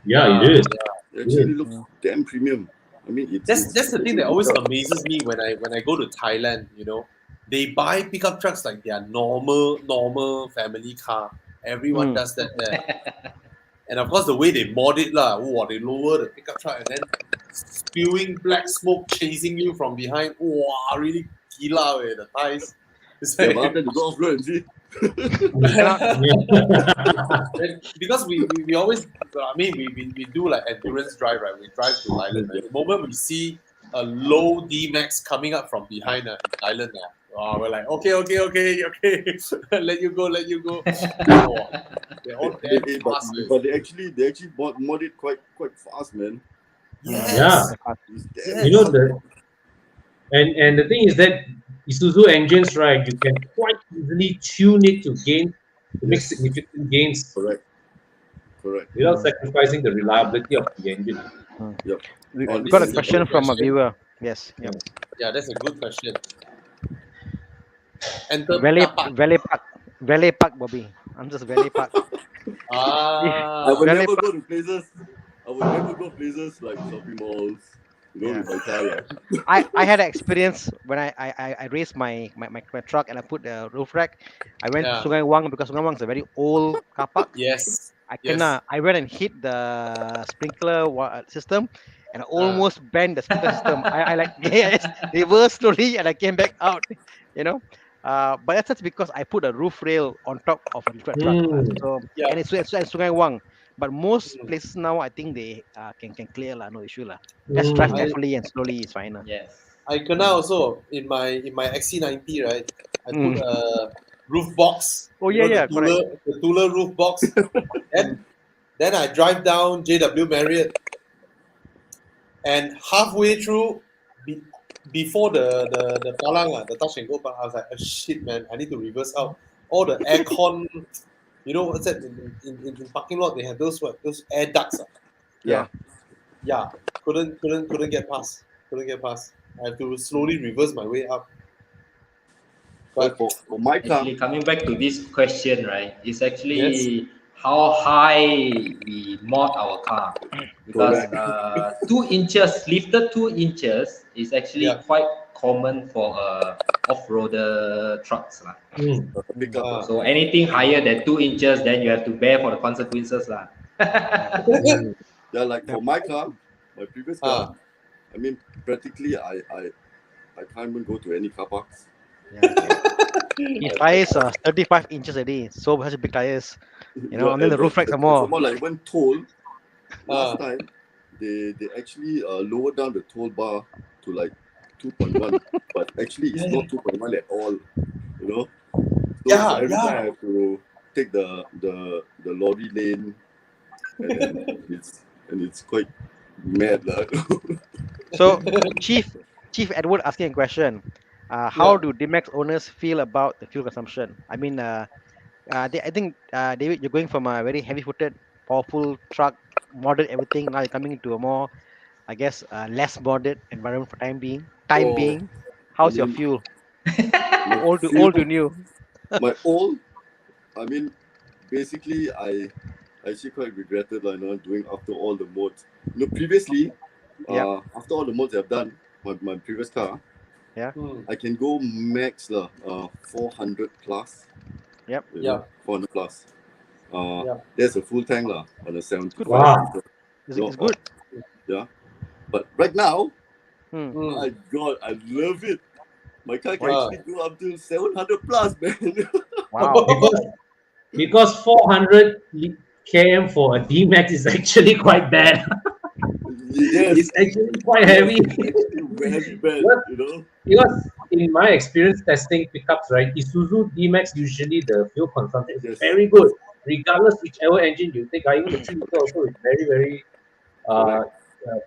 Yeah, it is. It actually looks damn premium. I mean, That's the thing that always amazes me when I go to Thailand. You know, they buy pickup trucks like their normal family car. Everyone does that there. And of course, the way they mod it, they lower the pickup truck and then spewing black smoke chasing you from behind. Wow, really gila the Thais. It's Yeah, like, but after the go off road and see. because we always, I mean, we do like endurance drive, right? We drive to Thailand. Right? The moment we see a low D-Max coming up from behind in Thailand, we're like, okay, let you go. Oh, they're all damn fast. But they actually mod it quite fast, man. Yes. Yeah. You know and the thing is that Isuzu engines, right? You can quite easily tune it to make significant gains. Correct. Without sacrificing the reliability of the engine. Yep. We got a question from a viewer. Yes. Yep. Yeah, that's a good question. Valet Park, Bobby. I'm just Valet Park. I would Valet never Park. go to places. I would never go places like shopping malls. With my car. I had an experience when I raised my truck and I put the roof rack. I went to Sungai Wang because Sungai Wang is a very old car park. Yes. I went and hit the sprinkler system and I almost bent the sprinkler system. I reversed slowly and I came back out, you know. But that's just because I put a roof rail on top of a truck. So and it's Sungai Wang. But most places now, I think they can clear no issue Just drive carefully and slowly is fine. Yes. I kena also in my XC90, right? I put a roof box. Oh yeah, correct. The Tula roof box. then I drive down JW Marriott, and halfway through, before the palang, the touch and go palang, I was like, oh, shit, man, I need to reverse out. All the aircon, you know what's that? In parking lot, they have those air ducts. Yeah. Couldn't get past. I have to slowly reverse my way up. But for my car, actually, coming back to this question, right? It's actually how high we mod our car, because 2 inches lifted 2 inches is actually quite common for off-roader trucks So anything higher than 2 inches, then you have to bear for the consequences Yeah, like for my car, my previous car, I mean, practically I can't even go to any car parks. His tires are 35 inches a day, so such big tires, and then the roof racks are more. More like when toll last time, they actually lowered down the toll bar to like 2.1, but actually it's not 2.1 at all, you know. So every time I have to take the lorry lane, and it's quite mad. So Chief Edward asking a question. How do D-Max owners feel about the fuel consumption? I mean, I think David, you're going from a very heavy-footed, powerful truck, modded everything. Now you're coming into a more, I guess, less modded environment for time being. How's your fuel? Old to new. My old, I mean, basically I actually quite regretted doing after all the mods. Previously, after all the mods I've done, my previous car, I can go max 400 plus. 400 plus. There's a full tank on a 75. Wow. It's good. Yeah. But right now, my God, I love it. My car can actually go up to 700 plus, man. Wow. because 400 km for a D-Max is actually quite bad. Yes. It's actually quite heavy. Very bad, Because in my experience testing pickups, right, Isuzu D-Max usually the fuel consumption is very good, regardless whichever engine you take. Even the 3-liter also is very, very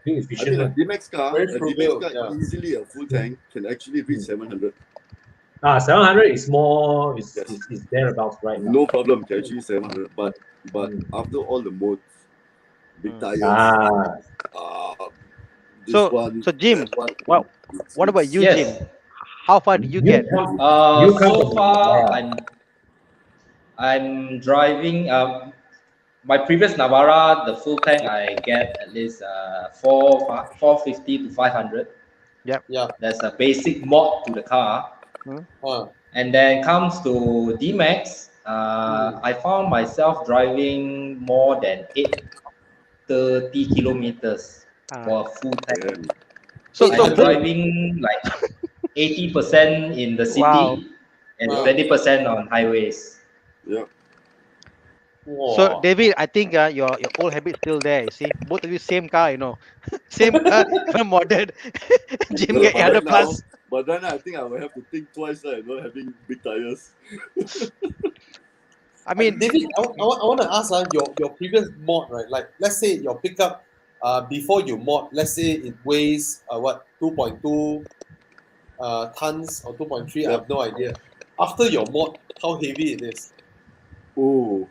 fuel efficient. I mean, a D-Max car, easily a full tank can actually reach 700. 700 is more, is thereabouts right now. No problem, can achieve 700. But after all the modes, big tires, this So, one, so Jim, that one. what about you, Yes. Jim? How far did you You get? come, you come So from far, Navara. I'm driving. My previous Navara, the full tank, I get at least 450 to 500. Yep. Yeah. That's a basic mod to the car. Hmm? And then comes to D-Max, I found myself driving more than 830 kilometers Uh, for a full tank. Damn. so, I so am full. driving like 80% in the Wow. city and Yeah. 20% on highways. Yeah. So Wow. David, I think your old habit still there. You see, both of you same car. Same car, even modern. Jim No, get but 800 then now, plus. but then I think I will have to think twice, like, not having big tires. I mean, David, I want to ask your previous mod, right? Like, let's say your pickup, before you mod, let's say it weighs what 2.2 tons or 2.3. I Yeah. have no idea. After your mod, how heavy it is? Oh,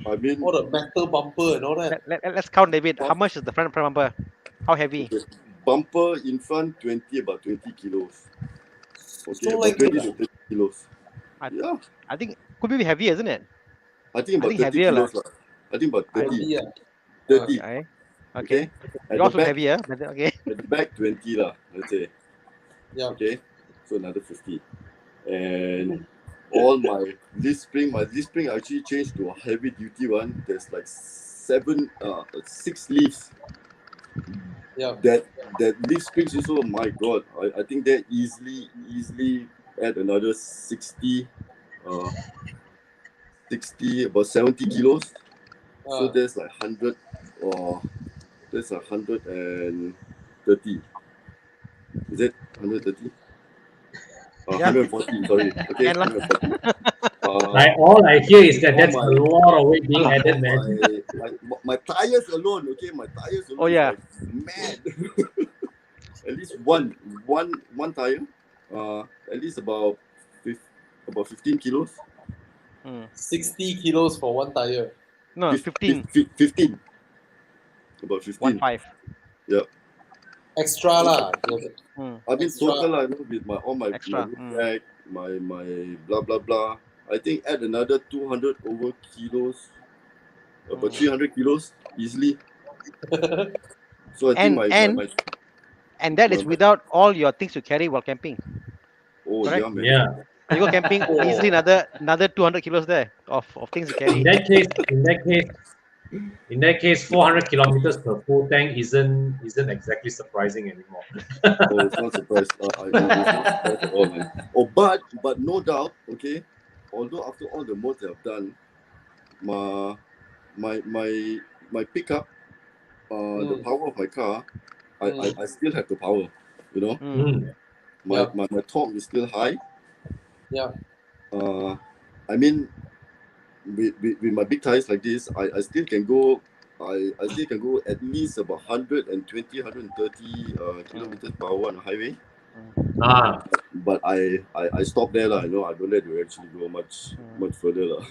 I mean, All the metal bumper and all that. let's count, David. How bump, much is the front bumper? How heavy? okay, bumper in front 20, about 20 kilos. So Okay, about like 20 it. to 30 kilos. I, Yeah, I think could be heavier, isn't it? I think I about think 30 heavier, lah. kilos. Lah. I think about I 30. Heavy, 30. okay. Okay. Okay. At the Yours look back, heavier, but okay. at the back 20 lah, let's say. yeah. Okay. So another 50. And all my leaf spring I actually changed to a heavy duty one. There's like 6 leaves. Yeah. That leaf springs also, my god, I think that easily add another 60 about 70 kilos. So there's like 100 or there's 130. Is it 130? Yeah. 140, sorry. Okay, Can lah. 140. All I hear is that all that's a lot of weight being all added, man. my tires alone, okay, my tires alone Oh, yeah. is like mad. At least one tire, at least about 15 kilos. 60 kilos for one tire. No, 15. 15. About 15. 1.5. Yeah. Extra lah. I mean Extra. total lah, with all my Extra, bag, my blah blah blah. I think add another 200 over kilos, about 300 kilos easily. So I think And that is without all your things you carry while camping. oh correct? yeah, man. Yeah. You go camping, easily another 200 kilos there of things you carry. In that case, 400 kilometers per full tank isn't exactly surprising anymore. Oh, it's not surprised. It's not surprised at all, man. Oh, but no doubt, okay. Although after all the mods I've done, my pickup, the power of my car, I still have the power, you know. My torque is still high. Yeah. I mean, with my big tires like this, I still can go. I still can go at least about 120, 130 kilometers per hour on the highway. But I stop there lah. I don't let you actually go much further lah.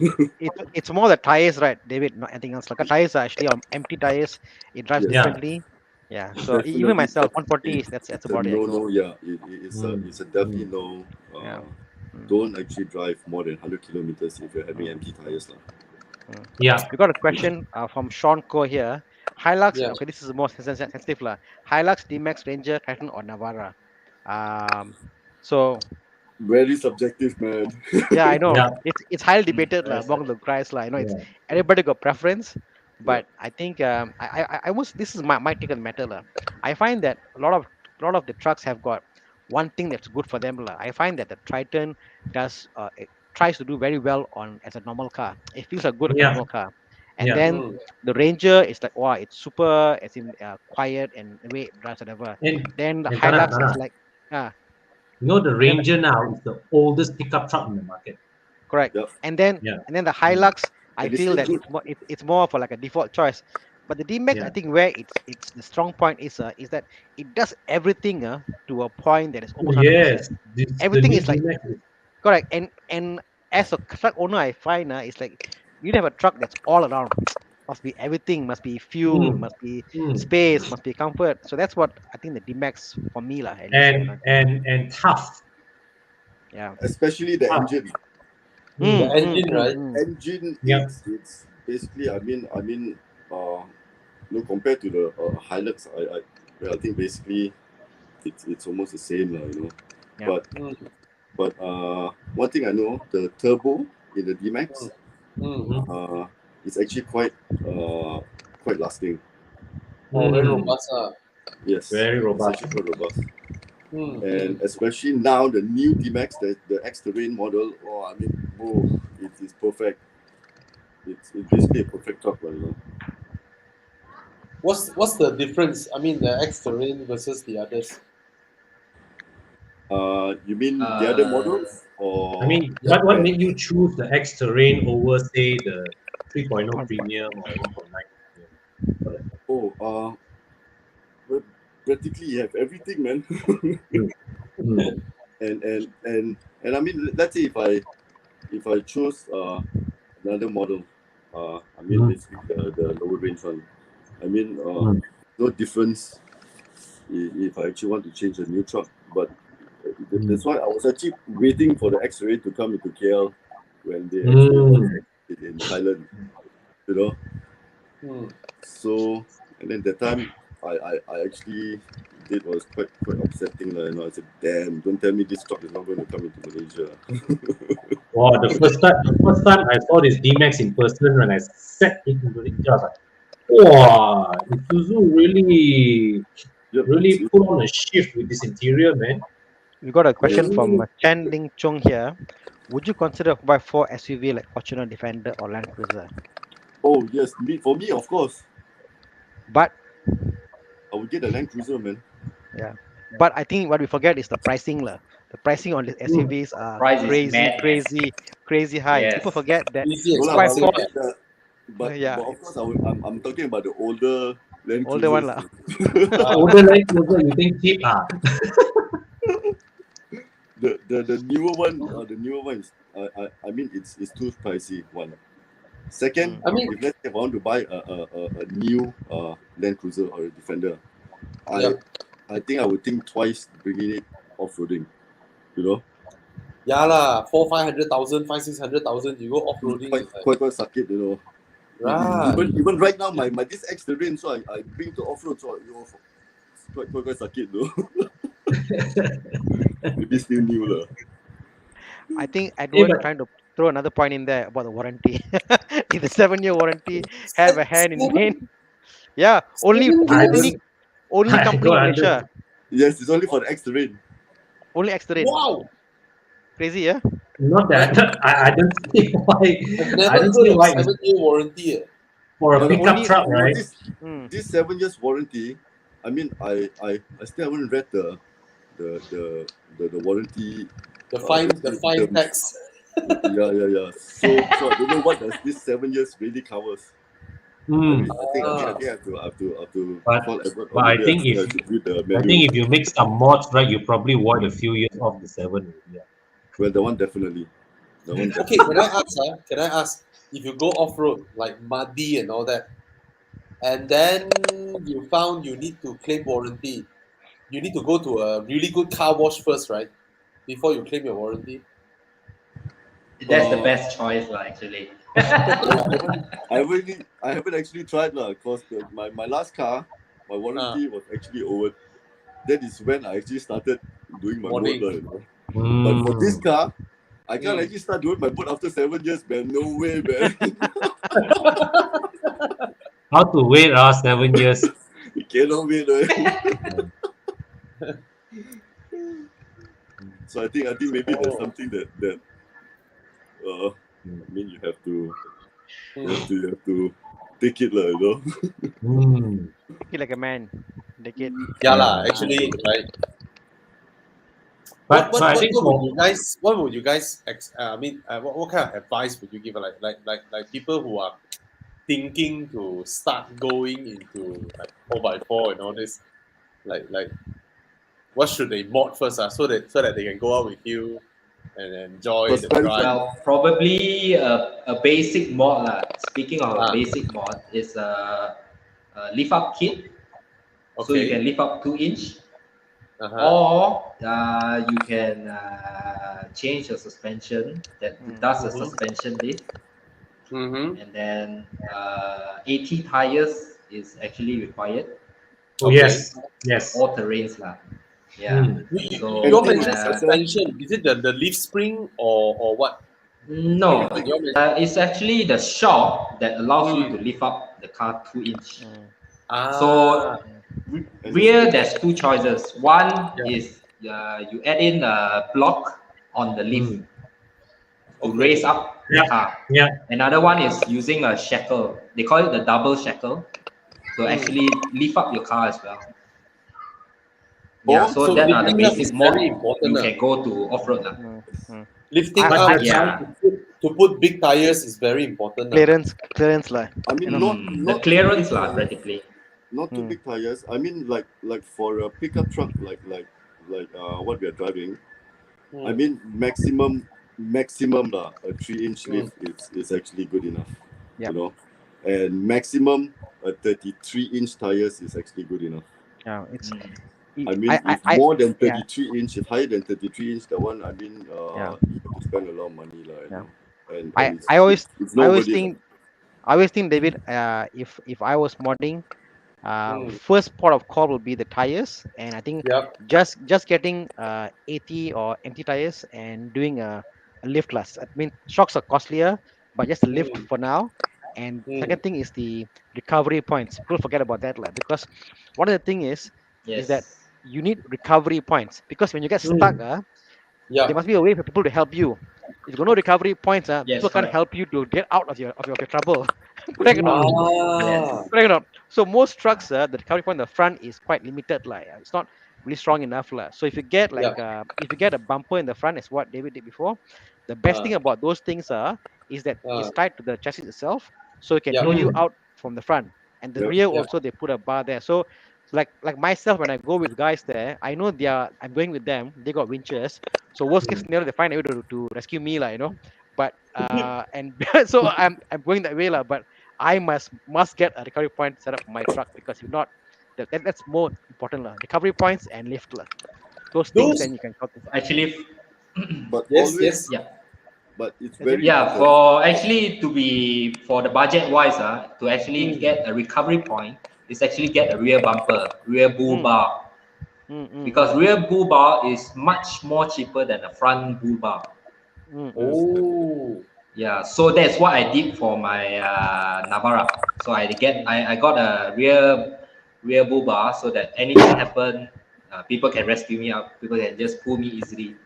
It's more the tires, right, David? Not anything else. Like the tires are actually on empty tires. It drives Yes. differently. Yeah. So even myself, 140 is that's about it. No, yeah. It's a definitely no. Don't actually drive more than 100 kilometers if you're having empty tires lah. Yeah. We got a question from Sean Ko here. Hilux. Yeah. Okay, this is more sensitive lah. Hilux, D-Max, Ranger, Titan, or Navara. So Very subjective, man. yeah, I know. Yeah. It's highly debated lah among the guys lah. It's everybody got preference, but I think I was this is my take on the matter lah. I find that a lot of the trucks have got one thing that's good for them lah. I find that the Triton does it tries to do very well as a normal car. It feels like good as a normal car, and then the Ranger is like wow, it's super, as in quiet and the way it drives whatever. Then the Hilux is like the Ranger now is the oldest pickup truck in the market. correct. Yep. And then the Hilux, I And it's feel still that good. it's more for like a default choice. But the D-Max, I think where it's the strong point is that it does everything to a point that is almost 100%. Yes. Everything is like correct. And as a truck owner, I find it's like you have a truck that's all around. must be everything, must be fuel, must be space, must be comfort. So that's what I think the D-Max for me lah, at least. And tough. Yeah. Especially the Tough. engine. The engine, right? Engine, Yep. it's basically, compared to the Hilux, I think basically it's almost the same, Yeah. But one thing I know, the turbo in the D-Max, it's actually quite lasting. Very robust. Yes, Very robust. It's actually quite robust. And especially now the new D-Max, the X-Terrain model, it is perfect. It's basically a perfect truck, What's the difference? I mean, the X-Terrain versus the others. You mean the other models, or? I mean, what made you choose the X-Terrain over, say, the 3.0 Premium or 1.9 Premium? Well, practically you have everything, man. And I mean, let's say if I choose another model, basically the lower range one, I mean, no difference if I actually want to change a new truck. But that's why I was actually waiting for the X-Ray to come into KL when they actually launched it in Thailand, So, and then that time I actually did was quite upsetting, I said, damn, don't tell me this truck is not going to come into Malaysia. Wow, the first time I saw this D-Max in person, when I sat into Malaysia, I was like, wow, Isuzu really put on a shift with this interior, man. We got a question from Chan Ling Chung here. Would you consider 4x4 SUV like Fortuner, Defender, or Land Cruiser? Oh yes, for me, of course. But I would get a Land Cruiser, man. Yeah, but I think what we forget is the pricing lah. The pricing on the SUVs are Price is crazy high. Yes. People forget that Easy No lah, expensive. but Yeah. of course I'm talking about the older Land older one lah. Older Land Cruiser, you think cheap? The newer one is I mean it's too pricey. One. Second, I mean, if let's say I want to buy a new Land Cruiser or a Defender, I think I would think twice bringing it off-roading. Yeah lah, 500,000, 600,000. You go off-roading. Quite sakit, Right. Even right now, my this X-Terrain, so I bring to off-road, so quite sakit though. Maybe still new lah. I think Edward trying to throw another point in there about the warranty. If the 7-year warranty have a hand in it. Yeah, only company in Malaysia. Yes, it's only for the X-Terrain. Only X-Terrain. Wow. Crazy, yeah? Not that. I don't see why. Never heard of 7-year warranty. For a pickup truck, right? This 7 years warranty, I mean, I still haven't read the warranty. The fine tax. Yeah. So I don't know what does this 7 years really covers. I think I have to. But I think if you make some mods, right, you probably want a few years off the 7. Yeah. Well, the one definitely. Okay, can I ask if you go off road like muddy and all that, and then you found you need to claim warranty, you need to go to a really good car wash first, right? Before you claim your warranty. That's the best choice, actually. I haven't actually tried because my last car, my warranty was actually over. That is when I actually started doing my motor. But for this car, I can't actually start doing my boot after 7 years, man. No way, man. How to wait 7 years? You cannot wait, right? So I think maybe there's something that I mean you have to take it, Take it like a man. Take it. Yeah lah, actually, right. What would you guys? I mean, what kind of advice would you give? Like people who are thinking to start going into like 4x4 and all this, like what should they mod first? So that they can go out with you and enjoy the Suspension. drive. Well, probably a basic mod lah. Speaking of a Ah. basic mod, is a lift up kit. So you Okay. can lift up 2 inch, Uh-huh. or you can change your suspension that does a Mhm. suspension lift, Mm-hmm. and then 80 tires is actually required. Oh Okay. yes. All terrains lah. Yeah. Mm. So You all mentioned uh, suspension. Is it the leaf spring or what? no, You all mentioned- it's actually the shock that allows you Mm. to lift up the car 2 inch. Ah. So rear, there's two choices. One Yeah. is you add in a block on the lift to Okay. raise up the Yeah. car. Yeah. Another one is using a shackle. They call it the double shackle to actually lift up your car as well. Yeah, Oh, so So that are the lifting up is basic mod very important. you can go to off-road. Lifting I- up I- yeah. to put big tires is very important. Clearance lah. I mean, You know. The not clearance too big lah, tires, practically. not too big tires. I mean, like for a pickup truck, like what we are driving. I mean, maximum lah, a 3-inch lift is actually good enough. Yep. You know, and maximum a 33-inch tires is actually good enough. Yeah, it's. I mean, if more than 33 inch, if higher than 33 inch, that one, I mean, Yeah. you have to spend a lot of money, lah. You know? And I always it's I always nobody. think, David, if I was modding, first port of call will be the tires, and I think Yep. just getting 80 or empty tires and doing a lift class. I mean, shocks are costlier, but just a lift for now. And second thing is the recovery points. People forget about that, like, because one of the thing is that Yes. you need recovery points, because when you get stuck, there Yeah. must be a way for people to help you. If you got no recovery points, Yes, people can't correct. help you to get out of your trouble. Correct or not? Ah. Correct or not? So most trucks, the recovery point in the front is quite limited. Like, it's not really strong enough. Like. So if you get if you get a bumper in the front, is what David did before. The best thing about those things is that it's tied to the chassis itself, so it can Yeah. pull you out from the front. And the Yep. rear Yeah. also, they put a bar there. So like myself, when I go with guys there, I know I'm going with them. They got winches. So worst case scenario, they find a way to rescue me, like, you know. But and so I'm going that way, like. But I must get a recovery point set up for my truck, because if not, that's more important, lah. Recovery points and lift, lah. Those things, Those- then you can count. Actually, But Yes. always, Yes. yeah. but it's very Yeah, important. for actually to be for the budget wise, to actually get a recovery point is actually get a rear bumper, rear bull bar, because rear bull bar is much more cheaper than a front bull bar. Oh. Yeah, so that's what I did for my Navara. So I got a rear bull bar, so that anything happen, people can rescue me out. People can just pull me easily.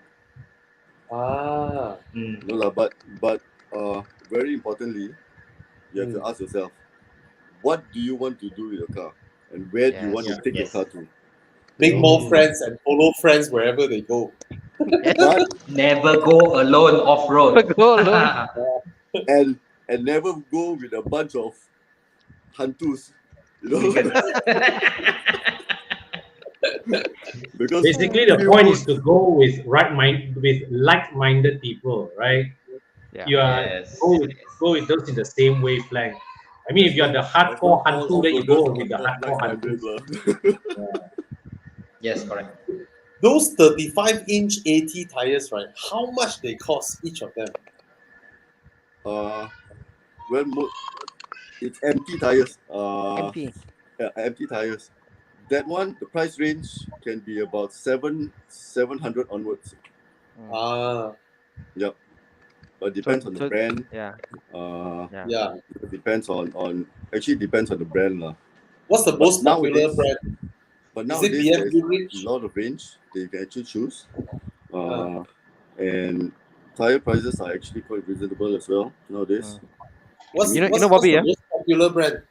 Ah. No lah, but very importantly, you have to ask yourself, what do you want to do with your car, and where do you want to take your car to? Make more friends and follow friends wherever they go. But Never go alone off road. Go alone. and never go with a bunch of hantus, you know. Because Basically, the point is to go with like-minded people, right? Yeah. You are Yes. go with those in the same wavelength. I mean, if you're the hardcore hantu, then you go with the hardcore hantu. Yes, correct. Those 35-inch AT tires, right? How much they cost each of them? well, it's empty tires. Empty. Yeah, empty tires. That one, the price range can be about 700 onwards. Ah. Yep. But depends on the brand. Yeah. Yeah. It depends on actually depends on the brand lah. What's the most popular nowadays- brand? But Is it nowadays there's BMW range? a lot of range that you can actually choose. And tire prices are actually quite reasonable as well nowadays. What's You know, what's Bobby, the most popular brand?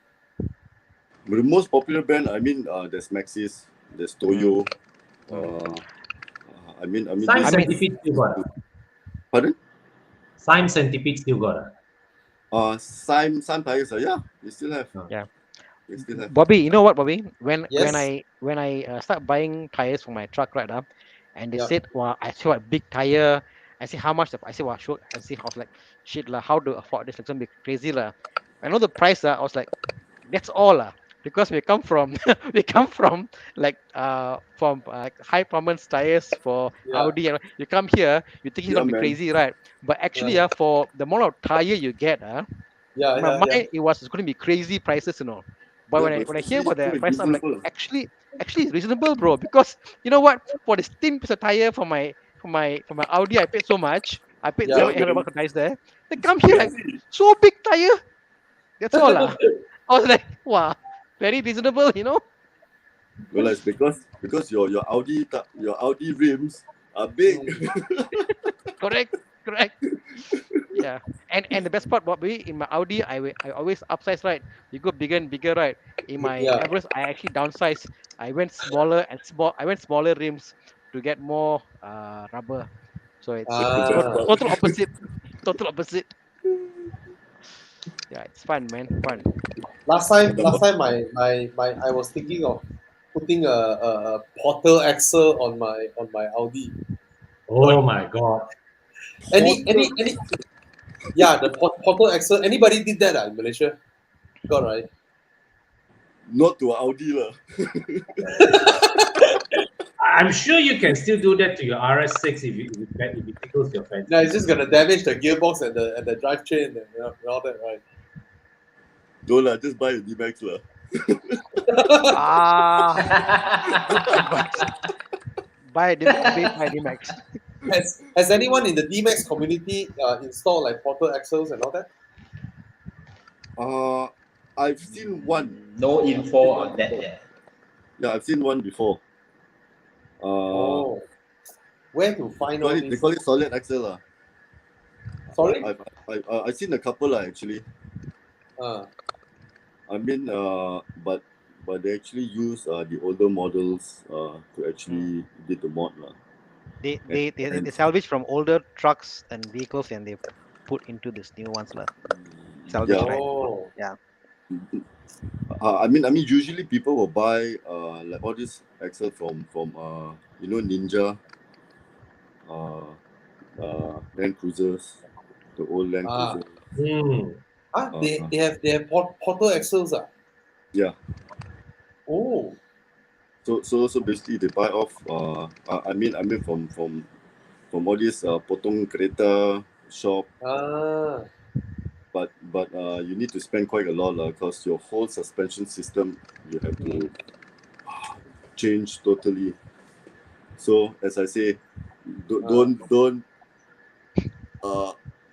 But the most popular brand, I mean, there's Maxis, there's Toyo. I mean, Sime these- Centipede still got. Pardon? Sime Centipede still got. Sime tires, yeah, they still have. Yeah. They still have. Bobby, you know what, Bobby? When Yes. I start buying tires for my truck, right up, and they Yeah. said, "Wow, I saw a big tire. I see how much I say, wow, sure. I see, I was like, shit lah, how to afford this? It's gonna be crazy lah. I know the price I was like, that's all lah. Because we come from we come from high performance tires for Yeah, Audi, and you come here, you think it's Yeah, gonna be man. crazy, right? But actually, yeah, for the amount of tire you get, yeah, in my yeah, yeah. mind, it was going to be crazy prices, But Yeah, when I but when I hear especially about the so price, I'm like, reasonable. actually it's reasonable, bro. Because you know what? For this thin piece of tire for my Audi, I paid so much. I paid Yeah. Yeah, seven eight hundred man. bucks for tires there. They come here like Crazy. so big tire. That's all lah. I was like, wow, very reasonable. Well, it's because your Audi rims are big. Mm. Correct, correct. Yeah, and the best part about me in my Audi, I always upsize, right? You go bigger and bigger, right? In my Yeah. Everest, I actually downsized. I went smaller and small. I went smaller rims to get more rubber. So it's That's the it's best Ah. part. total opposite. Total opposite. Yeah, it's fun, man. Fun. Last time, I was thinking of putting a Porter axle on my Audi. Oh my God. Any yeah, the Porter axle. Anybody did that in Malaysia? Got right. Not to Audi lah. I'm sure you can still do that to your RS6 if it tickles your No, fancy. it's just gonna damage the gearbox and the drivetrain and all that, right? Don't lah, just buy a D-Max lah. Ah, good advice. Buy D-Max. Has anyone in the D-Max community installed like Porter axles and all that? I've seen one. No info on that yet. Yeah, I've seen one before. Oh, where to find all They this? call it solid axle lah. Sorry. I've seen a couple lah actually. I mean, but they actually use the older models to actually did the mod lah. They salvage from older trucks and vehicles, and they put into this new ones lah. Salvage, Yeah. right? Oh, Yeah. I mean, usually people will buy like all this axle from Ninja, Land Cruisers, the old Land Ah. Cruiser. They have Porter axles. Yeah. Oh, So basically they buy off. I mean from all this potong kereta shop. But you need to spend quite a lot because your whole suspension system you have to change totally. So as I say, don't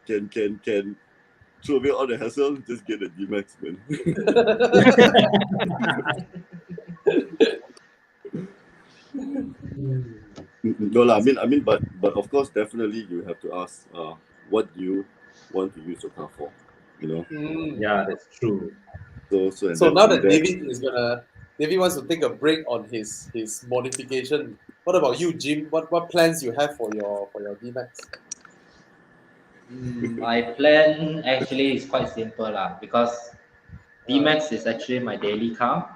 can throw away all the hassle. Just get a D-Max, man. No lah. I mean, but of course, definitely you have to ask, what do you want to use your car for? Yeah, that's true. So now that David wants to take a break on his modification. What about you, Jim? What plans you have for your D-Max? My plan actually is quite simple lah, because D-Max is actually my daily car.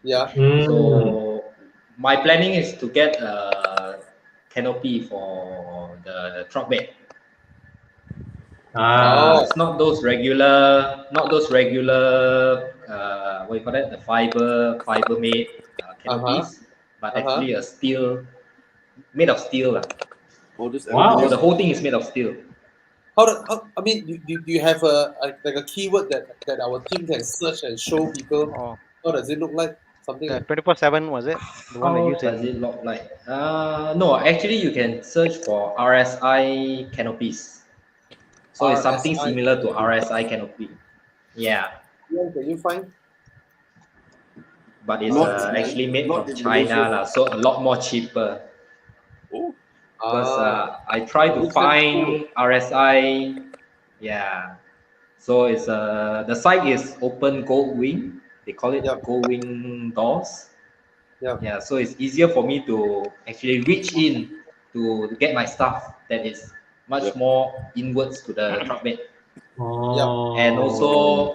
Yeah. So my planning is to get a canopy for the truck bed. It's not those regular what you call that, the fiber made canopies, but actually made of steel. Wow. So the whole thing is made of steel. I mean, do you have like a keyword that our team can search and show people? Oh, How does it look like? Something the like 24/7 was it? The one they How use does in it look like? No, actually you can search for RSI canopies. So it's something RSI. similar to RSI canopy. Yeah, Where can you find? but it's actually made not from in China Malaysia. lah, so a lot more cheaper. Oh, Because I try to looks like find RSI. Yeah, so it's the site is open gold wing. They call it gold wing doors. Yeah, so it's easier for me to actually reach in to get my stuff that is much more inwards to the truck bed. And also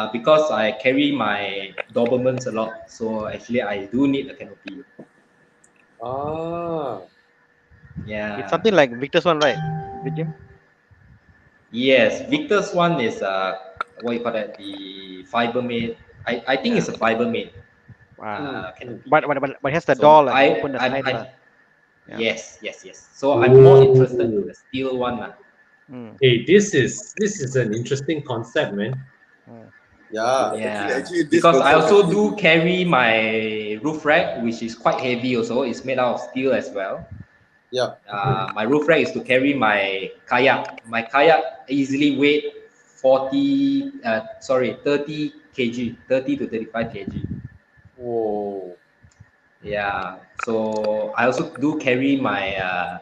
because I carry my Dobermans a lot, so actually I do need a canopy. Yeah. It's something like Victor's one, right? Jim? Yes, Victor's one is what you call that? The fiber made. I think it's a fiber made canopy. But it has the So door, like can open the side, lah. Yeah. yes. So I'm more interested in the steel one lah. Hey, this is an interesting concept, man. Yeah. Yeah, Actually, this because I concept also actually do carry my roof rack, which is quite heavy. Also, it's made out of steel as well. Yeah. My roof rack is to carry my kayak. My kayak easily weight 30 kg, 30 to 35 kg. Whoa. Yeah, so I also do carry my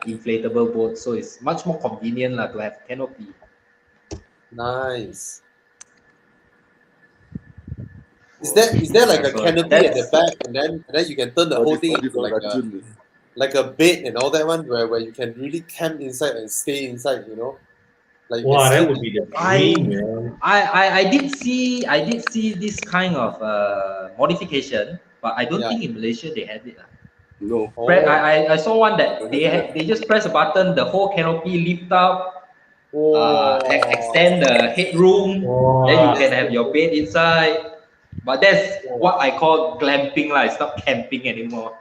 inflatable boat, so it's much more convenient lah to have canopy. Nice. Is there like a So canopy at the that's- back, and then you can turn the whole thing into like a bed and all that one, where you can really camp inside and stay inside, you know? Like you Wow, can that sleep would be the I, dream, man. I did see this kind of modification, but I don't Yeah. think in Malaysia they have it. no. Oh. I saw one that they just press a button, the whole canopy lift up, Whoa. extend the headroom, then you can have your bed inside. But that's what I call glamping lah. It's not camping anymore.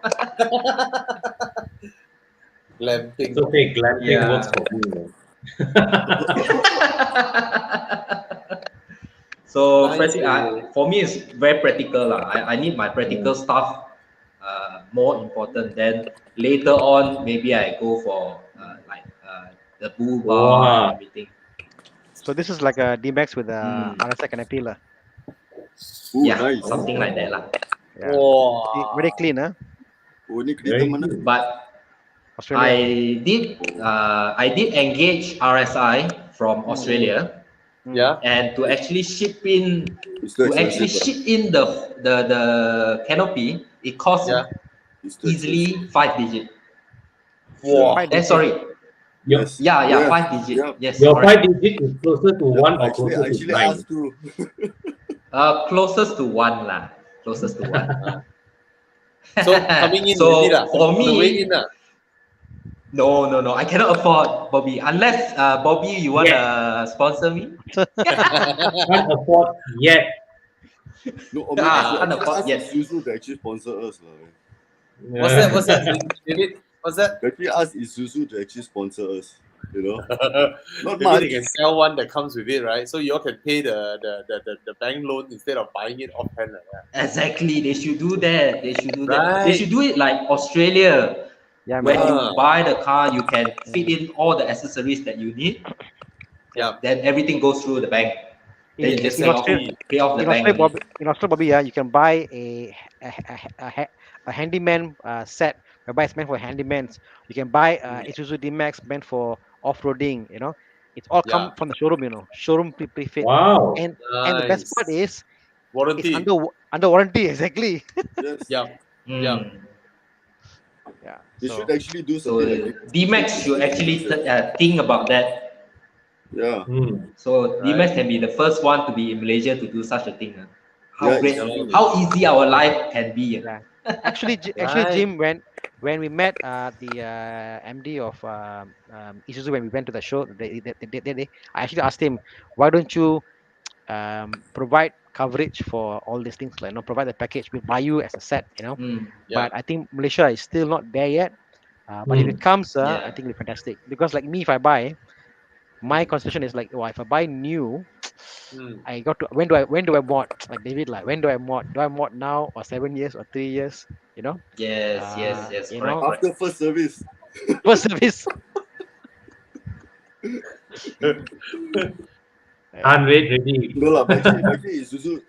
Glamping. It's okay, glamping Yeah. works for me, man. So Nice, for me, it's very practical lah. I need my practical stuff more important. Then later on, maybe I go for the bull bar and everything. So this is like a D-Max with a RSI canopy, lah. Yeah, Nice. something like that lah. Yeah. Wow. Very clean, huh? Oh, ni Very kereta mana? good. But Australia. I did engage RSI from Australia, Yeah. and to actually ship in It's too the canopy, it costs Yeah. It's too easily 5 digit. Wow. Sorry, Yes. yeah, 5 digit. Yeah. Yes, Your correct. 5 digit is closer to 1 or Actually, closer to 9. asked to. Closest to 1 lah. Closest to 1. So coming in So already lah. for On the way me, in lah. no, I cannot afford Bobby. Unless Bobby, you want to sponsor me? Can't afford yet. No, can't afford yet. Isuzu to actually sponsor us. What's that? David? What's that? Actually, ask Isuzu to actually sponsor us. You know, not Maybe much. they can sell one that comes with it, right? So you all can pay the bank loan instead of buying it offhand. Yeah. Exactly. They should do that. They should do that. Right. They should do it like Australia. Yeah, When man. you buy the car, you can fit in all the accessories that you need. Yeah. Then everything goes through the bank. Then you just in pay off the bank. In Australia, Bobby, yeah, you can buy a handyman set. Whereby it's meant for handymans. You can buy Isuzu D-Max meant for off-roading. You know, it's all come from the showroom. You know, showroom pre-fit. Wow. And the best part is warranty. it's under warranty. Exactly. Yes. Yeah. Yeah. Yeah. They should actually do So something like this. D-Max should actually think about that. Yeah. So D-Max can be the first one to be in Malaysia to do such a thing. How Yeah, great, exactly. how easy our life can be. Yeah. Actually, Right. Jim, when we met the MD of Isuzu, when we went to the show, I actually asked him, why don't you provide coverage for all these things, like, you know, provide the package, we buy you as a set, you know. Yeah. But I think Malaysia is still not there yet. But if it comes, I think it'll be fantastic. Because like me, if I buy, my constitution is like, if I buy new, I got to when do I mod? Like David, like when do I mod? Do I mod now or 7 years or 3 years? You know? Yes, You correct, know? correct. After first service. First service. Can't wait, ready. No lah, but actually Isuzu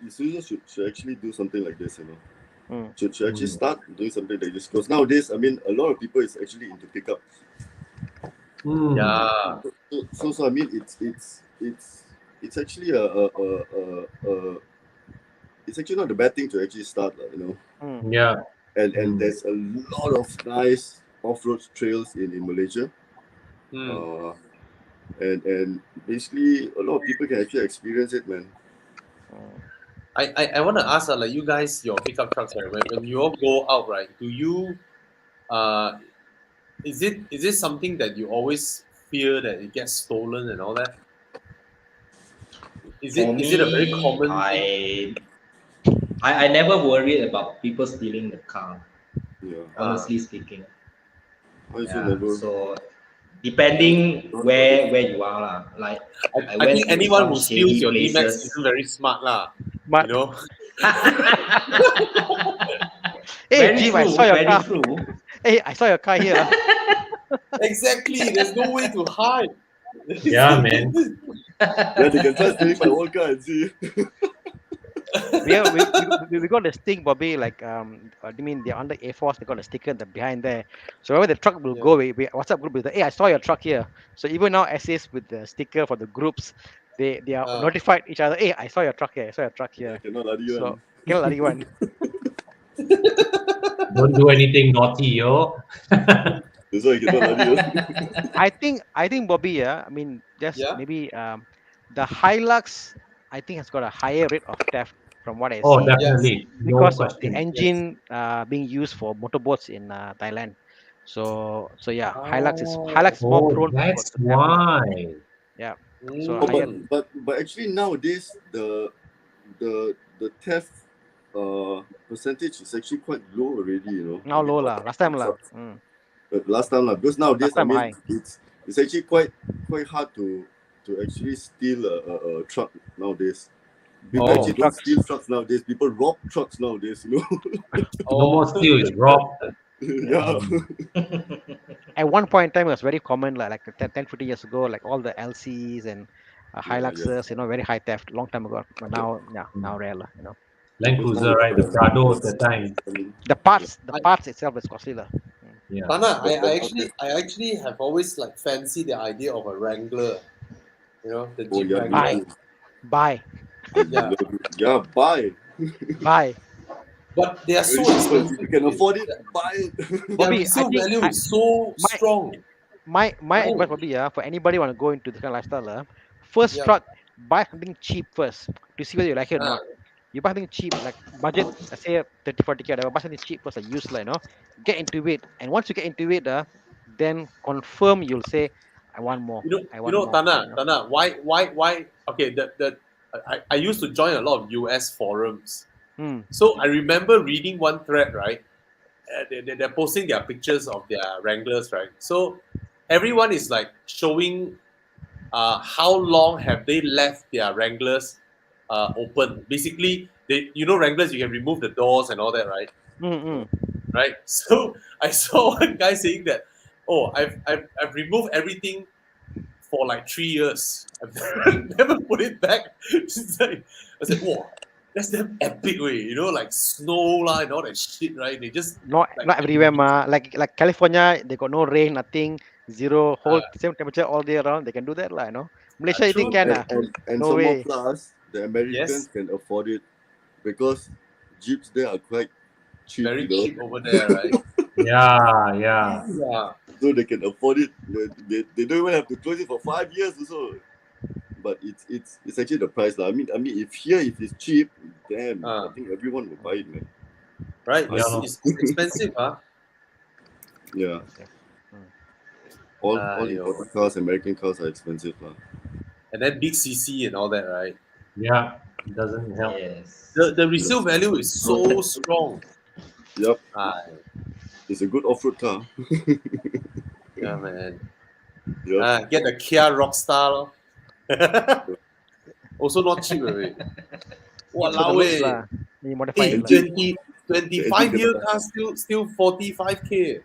should actually do something like this, you know. Should actually start doing something like this. Because nowadays, I mean, a lot of people is actually into pickup. Yeah. So I mean, it's actually it's actually not a bad thing to actually start, you know. Yeah. And there's a lot of nice off-road trails in Malaysia. And basically a lot of people can actually experience it, man. I want to ask, like, you guys, your pickup trucks, right? When you all go out, right? Do you is it something that you always fear that it gets stolen and all that? Is For it a very me, common thing? I never worried about people stealing the car. Yeah. Honestly speaking, I also yeah. never. So depending where you are lah. Like I I went think to anyone some who steals shady your D-Max places. isn't very smart lah. But You know. hey, Very Jim, I true, saw your very car. true. Hey, I saw your car here. Exactly. There's no way to hide. Yeah, man. Yeah, they can try stealing my old car and see. We got the sting, Bobby. Like I mean they're under Air Force. They got a sticker behind there. So wherever the truck will Yeah. go, we WhatsApp group is like, hey, I saw your truck here. So even now, essays with the sticker for the groups, they are notified each other. Hey, I saw your truck here. I saw your truck I here. cannot lari So one. cannot lari one. Don't do anything naughty, yo. That's why I cannot lari one. I think Bobby. Yeah, I mean just Yeah. maybe the Hilux I think has got a higher rate of theft from what I Oh, see. definitely. No Because of the question. engine being used for motorboats in Thailand. So yeah, Oh. Hilux is more Oh, prone that's to theft lah. why. Yeah. So Oh, higher. but actually nowadays the theft percentage is actually quite low already. You know. Now low lah. Last time lah. Trucks. But last time because nowadays Last time I mean high. it's actually quite hard to actually steal a truck nowadays. People Oh. actually don't steal trucks nowadays. People rob trucks nowadays. You know. No more steal, it's rob. Yeah. At one point in time, it was very common, like 10, 15 years ago, like all the LCs and Hiluxes, very high theft, long time ago. But now, now rare lah, Land Because Cruiser, now right? The Prado at the time. I mean, The parts itself is costly lah. Yeah. Tana, But- I actually have always like fancied the idea of a Wrangler. You know, the Oh Jeep yeah, Wrangler. me too. Buy. Yeah. Yeah, buy. But they are so Very simple. expensive. If you can afford it, buy it. Their Bobby, I resale think value is so strong. My Oh. advice probably for anybody want to go into this kind of lifestyle, first Yeah. truck, buy something cheap first to see whether you like it or Ah. not. You buy something cheap, like budget, let's say 30, 40K, whatever, buy something cheap first, like used, get into it. And once you get into it, then confirm you'll say, I want more. I want more. Tana, why? Okay, I used to join a lot of US forums. So I remember reading one thread, right? They're posting their pictures of their Wranglers, right? So everyone is like showing how long have they left their Wranglers open. Basically, Wranglers, you can remove the doors and all that, right? Right. So I saw one guy saying that, oh, I've removed everything for like 3 years. I've never put it back. I said, whoa, that's damn epic way, like snow lah and all that shit, right? They just Not everywhere, ma. Like California, they got no rain, nothing, zero, whole same temperature all day around. They can do that, lah. Malaysia, you think can? And No some more way. plus, the Americans can afford it because Jeeps there are quite cheap. very cheap over there, right? Yeah, yeah. Yeah. So they can afford it. They don't even have to close it for 5 years or so. But it's actually the price. I mean if it's cheap, damn, I think everyone will buy it, man. Right. Yeah. It's expensive, huh? Yeah. All imported cars, American cars are expensive, lah. And then big CC and all that, right? Yeah, it doesn't help. Yes. The resale value is so strong. Yep. It's a good off-road car. Yeah, man. Yep. Get the Kia Rockstar. Also not cheap, right? Walao, You modify it, 25-year car still 45K.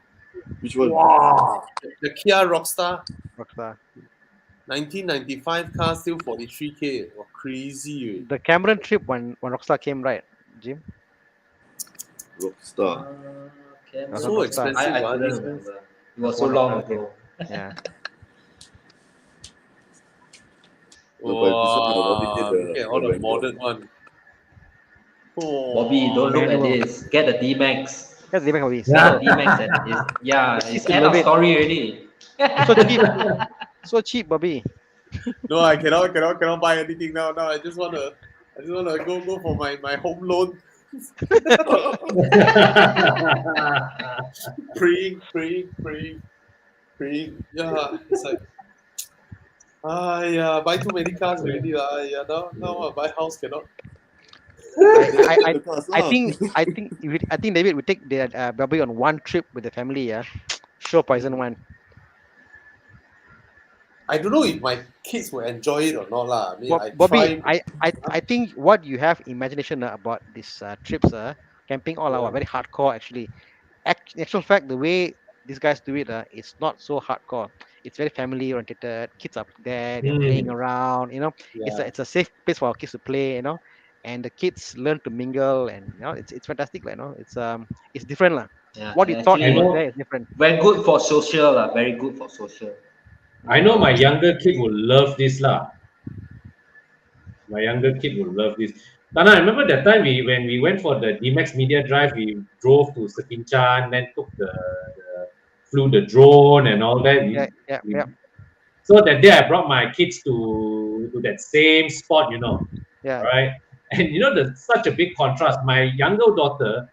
Which one? Wow. The Kia Rockstar. Rockstar. 1995 car still 43K. Oh, crazy. The Cameron trip when Rockstar came, right, Jim? Rockstar. So expensive. I couldn't remember. It was so long ago. Yeah. Wow. Okay, all the modern one. Oh, Bobby, don't look at this. Get the D-Max. That's the D-Max, Bobby. Yeah, D-Max. It's end of story already. So cheap. So cheap, Bobby. No, I cannot buy anything now. Now I just wanna go for my home loan. praying. Yeah, it's like, yeah, buy too many cars already. Yeah, now buy house cannot. I Then I take I, the cars I lah. think I think David we take the Bobby on one trip with the family. Yeah, sure poison one. I don't know if my kids will enjoy it or not lah. I mean, I Bobby, try. I think what you have imagination about these trips, camping all are Yeah. very hardcore actually. In actual fact, the way these guys do it, it's not so hardcore. It's very family oriented. Kids are there, they're playing around. Yeah. It's a safe place for our kids to play. And the kids learn to mingle, and it's fantastic. It's different lah. Yeah, What and you thought I it was actually know, there is different. very good for social, very good for social. I know Yeah. my younger kid will love this lah. My younger kid will love this. Tana, I remember that time when we went for the DMAX Media Drive, we drove to Sekinchan, then took flew the drone and all that. Yeah, yeah, yeah, So that day I brought my kids to that same spot, yeah. right? And there's such a big contrast. My younger daughter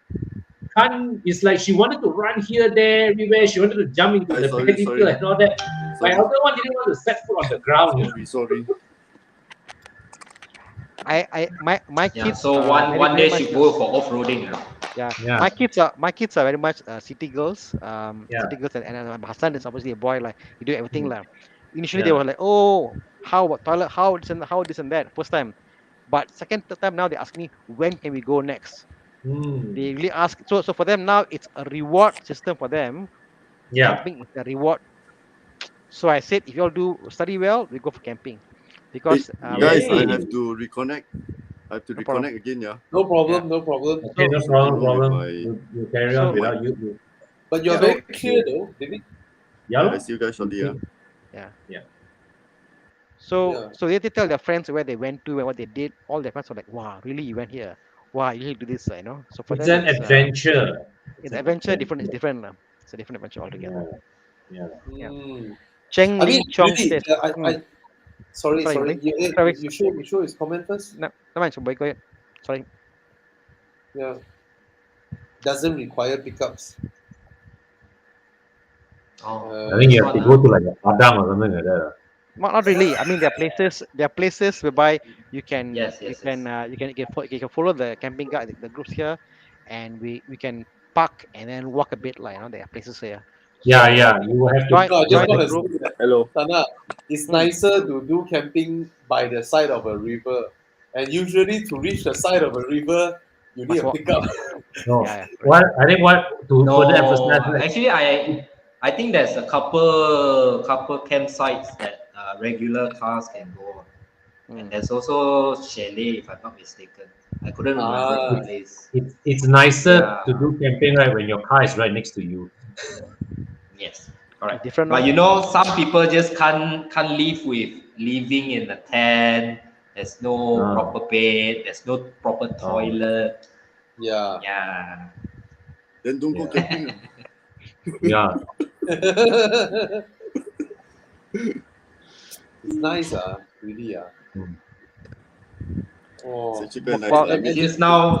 can't. It's like she wanted to run here, there, everywhere. She wanted to jump into the Sorry, paddy field and all that. My sorry, elder one didn't want to set foot on the ground. sorry. My Yeah, kids so are one very one very day much. should go for off-roading. Yeah, Yeah, my kids are very much city girls. yeah, City girls, and my son is obviously a boy. Like he do everything mm, like. Initially they yeah. were like, oh, how about toilet? How this and that. First time, but second time now they ask me when can we go next. Mm, They really ask. So for them now it's a reward system for them. yeah. Camping is a reward. So I said if you all do study well, we go for camping, Hey, because guys, I Yay. have to reconnect. I have to no problem. reconnect again, yeah. No Yeah. problem. No problem. Okay, no So So don't problem, know with problem. my You carry on so mic. without you. But you're Yeah. so very clear though, David. Yeah, I lor. see you guys shortly, yeah. yeah. Yeah. So Yeah. so they tell their friends where they went to and what they did. All their friends were like, "Wow, really? You went here? Wow, you need to do this." So for It's them, an adventure. It's it's an adventure. Different. It's adventure. different. It's a different adventure altogether. Yeah, yeah. Yeah. Mm. Cheng I mean, Lee Chong really, says, sorry, "Sorry, sorry. buddy. Sorry, You show his comment first. no, no mind. So go ahead. Sorry. Yeah. Doesn't require pickups. Oh, I think this you have one, to go to like a Padang or something like that. Not really. I mean, there are places. There are places whereby you can yes, yes, yes. you can follow the camping guide, the groups here, and we can park and then walk a bit. There are places here. Yeah, So yeah. You will have to. join No, I You just have join the want to to group. say that, Hello. Sana, it's Mm. nicer to do camping by the side of a river. And usually to reach the side of a river, you need Must a walk. pickup. no. Yeah, yeah. What I think what to further No, emphasize that actually, I think there's a couple campsites that regular cars can go on, and Mm. there's also chalet, if I'm not mistaken. I couldn't remember the Ah, place. it's nicer to Yeah, do camping right when your car is right next to you. yes, It's correct. different, But no? some people just can't live with living in a tent. There's no Ah, proper bed. There's no proper oh, toilet. yeah. Yeah. Then don't go yeah, camping. yeah. It's nice, really. Mm. It's Oh, actually quite nice. Well, I mean, Since now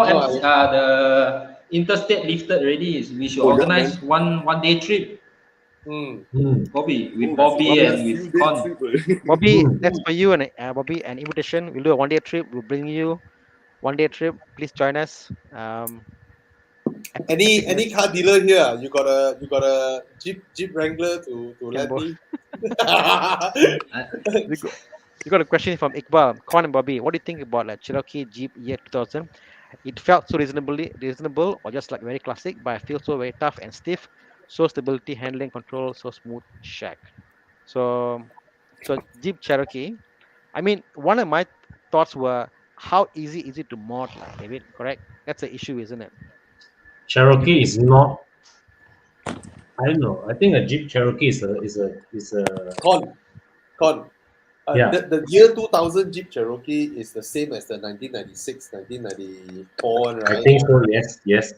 no, I, the interstate lifted already, we should Oh, yeah, organize man. one day trip, mm, Bobby, with oh, Bobby Bobby, and few with day Con. trip already. Bobby, Mm. that's for you and Bobby, an invitation. We'll do a 1 day trip. We'll bring you 1 day trip. Please join us. Epic any car dealer here? You got a Jeep Wrangler to can let both. me? We got, we got a question from Iqbal, Con and Bobby. What do you think about Cherokee Jeep year 2000? It felt so reasonable, or just like very classic, but I feel so very tough and stiff. So stability, handling, control, so smooth, shack. So, so Jeep Cherokee. I mean, one of my thoughts were how easy is it to mod, like David? Correct? That's the issue, isn't it? Cherokee is not. I don't know. I think a Jeep Cherokee is a Con. yeah. The year 2000 Jeep Cherokee is the same as the 1996, 1994 one, I right? think so. Yes, yes.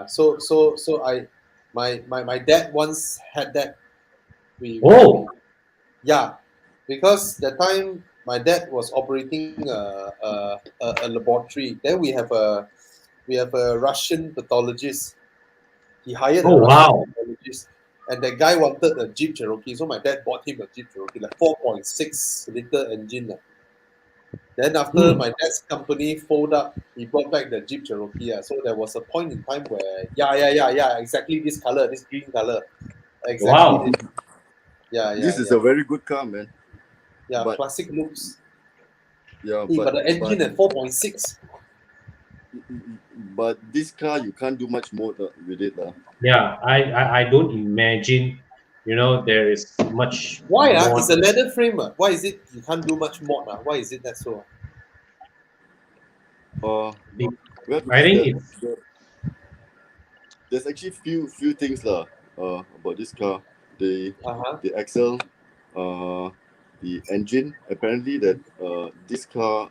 So my dad once had that. Oh, Yeah, because that time my dad was operating a laboratory. Then we have a Russian pathologist. He hired a oh Russian wow. pathologist and that guy wanted a Jeep Cherokee, so my dad bought him a Jeep Cherokee, like 4.6 liter engine. Then after my dad's company folded up, he brought back the Jeep Cherokee. So there was a point in time where, exactly this color, this green color. Exactly Wow. this. This is a very good car, man. Yeah, but- classic looks. Yeah, But the engine at 4.6. but this car you can't do much more with it. Yeah, I don't imagine, there is much Why? more. It's a leather frame. Why is it you can't do much more? Why is it that so? Well, I think there's actually few things about this car. The axle, the engine. Apparently that this car,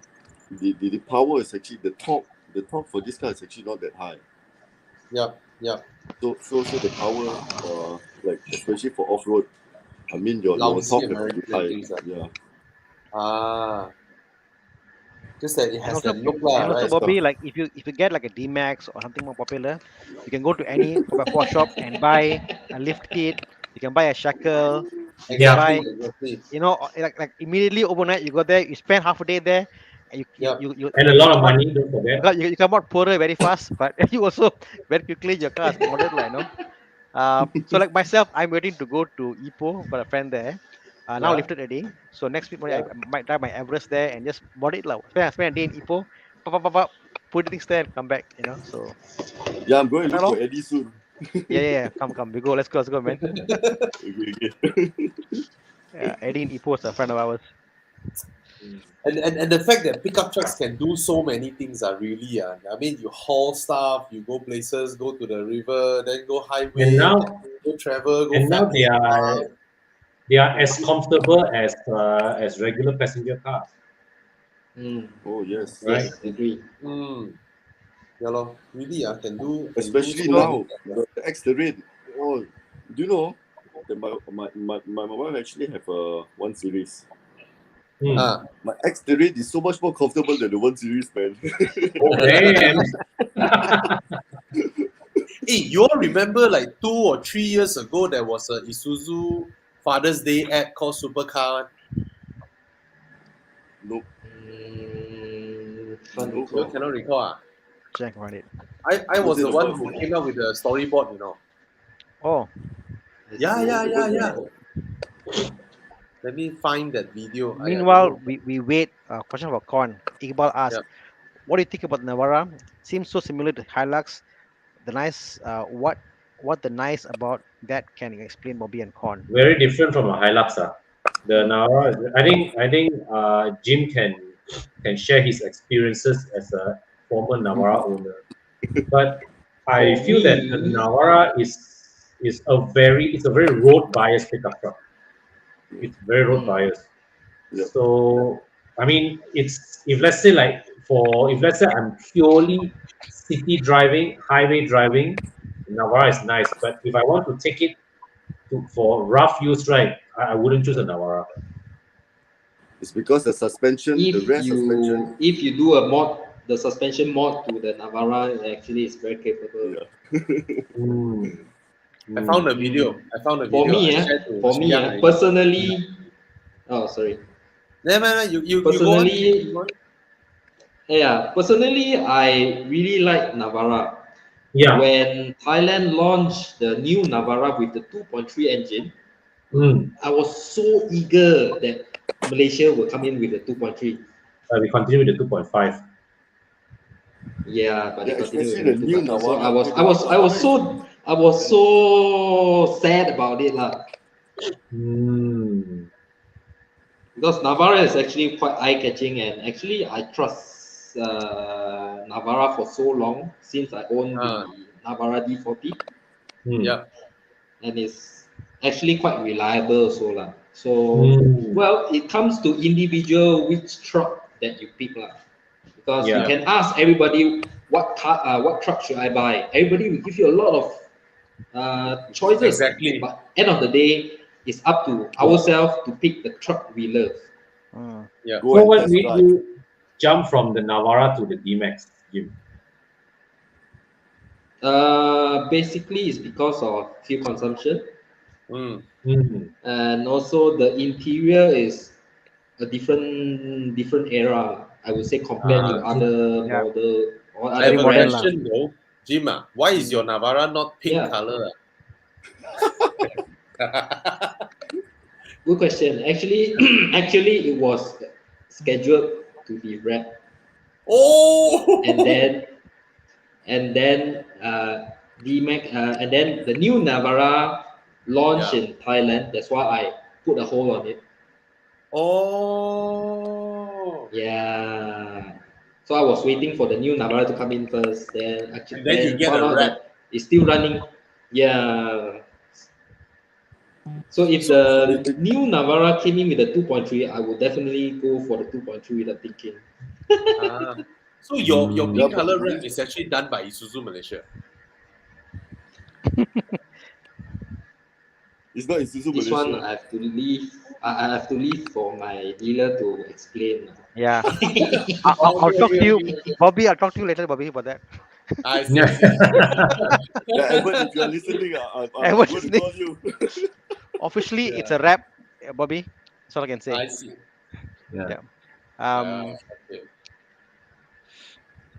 the power is actually the torque for this car is actually not that high. Yeah. So the power, like especially for off road, I mean your torque has to be high. Yeah. Just that it has that look And also, right? Bobby, like if you get like a D Max or something more popular, you can go to any 4x4 shop and buy a lift kit. You can buy a shackle. You can buy, Exactly. like immediately overnight you go there, you spend half a day there, and and a lot of money, don't forget. you come out poorer very fast, but you also very quickly your car is modded, like so like myself, I'm waiting to go to Ipoh. Got a friend there. Now lifted already. So next week morning, I might drive my Everest there and just mod it. Spend a day in Ipoh, put things there and come back. So yeah, I'm going to look for Eddie soon. yeah. Come. We go. Let's go, man. Okay. Yeah, Eddie in Ipoh is a friend of ours. And the fact that pickup trucks can do so many things are really I mean, you haul stuff, you go places, go to the river, then go highway, And now, go travel, go now they are as comfortable as regular passenger cars. Oh yes. Right. Yes, agree. Yeah, lor. Really, can do. Especially so now, the X-Terrain. Oh, do you know that my wife actually have a 1 Series. My X-Terrain is so much more comfortable than the 1 Series, man. Oh man. Hey, you all remember like 2 or 3 years ago there was a Isuzu Father's Day ad called Supercar? Nope. You cannot recall. Check on it. I was the one who came up with the storyboard, Oh. Yeah. Let me find that video. Meanwhile, we wait. Question about Con. Iqbal asks, what do you think about Navara? Seems so similar to Hilux. The nice, what the nice about that? Can you explain, Bobby and Con? Very different from a Hilux. The Navara, I think Jim can share his experiences as a former Navara owner. But I feel that the Navara is a very road biased pickup truck. It's very road biased. So I mean, if let's say I'm purely city driving, highway driving, Navara is nice. But if I want to take it for rough use, right, I wouldn't choose a Navara. It's because the suspension, suspension. If you do a mod, the suspension mod to the Navara, actually is very capable. I found a video. For me, personally. Oh, sorry. You personally, go on. Personally, I really like Navara. Yeah. When Thailand launched the new Navara with the 2.3 engine, I was so eager that Malaysia will come in with the 2.3. We continue with the 2.5. Yeah, but they continue with the the new 2.5. So Navara. I was so sad about it lah. Because Navara is actually quite eye-catching, and actually I trust Navara for so long since I own the Navara D40. Yeah. And it's actually quite reliable also lah. So well, it comes to individual which truck that you pick lah. Because you can ask everybody what truck should I buy. Everybody will give you a lot of choices. Exactly. But end of the day, it's up to ourselves to pick the truck we love. So what made you jump from the Navara to the D-Max, Jim? Basically, it's because of fuel consumption. And also the interior is a different era, I would say, compared to other Yeah. model or I other have a modern brands. lah. question though, Jim. Why is your Navara not pink Yeah. color? Good question. Actually, actually, it was scheduled to be red, Oh. and then and then the new Navara launched in Thailand. That's why I put a hold on it. Oh. Yeah. So I was waiting for the new Navara to come in first. Then actually, And then you get found a out red. that it's still running. Yeah. So if So, the new Navara came in with the 2.3, I would definitely go for the 2.3 without thinking. So your yeah, pink but color wrap is actually done by Isuzu Malaysia. it's not Isuzu This one Malaysia. I have to leave. I have to leave for my dealer to explain. Yeah. I'll talk to you, Bobby. I'll talk to you later, Bobby, about that. I see. I see. Yeah, Edward, if you are listening, I'm Edward going to listening. call you. Officially, it's a wrap, Bobby. That's all I can say. I see. Yeah. Okay.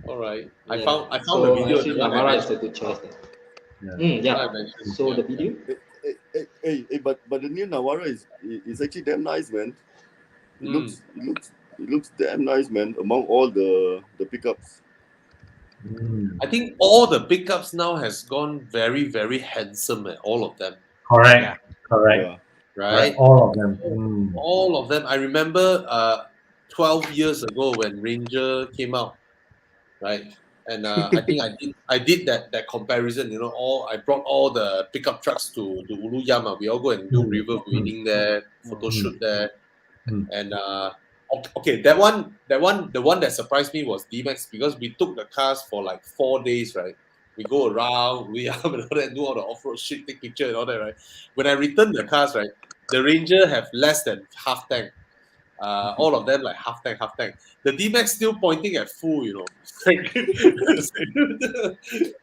All right. I Yeah. found the So video. actually, The one I Navara is a mentioned. good choice. Yeah. The one I Yeah. mentioned. So Yeah, the video. But the new Navara is actually damn nice, man. It looks damn nice, man. Among all the pickups. I think all the pickups now has gone very, very handsome. All of them. Correct. Yeah. Correct. Yeah. Right. All of them. All of them. I remember 12 years ago when Ranger came out, right? And I think I did that comparison. You know, I brought all the pickup trucks to Ulu Yama. We all go and do river viewing there, photo shoot there, and okay, the one that surprised me was D-Max because we took the cars for like 4 days, right? We go around, we and all that, do all the off-road shit, take picture and all that, right? When I returned the cars, right, the Ranger have less than half tank. All of them like half tank, half tank. The D-Max still pointing at full, you know.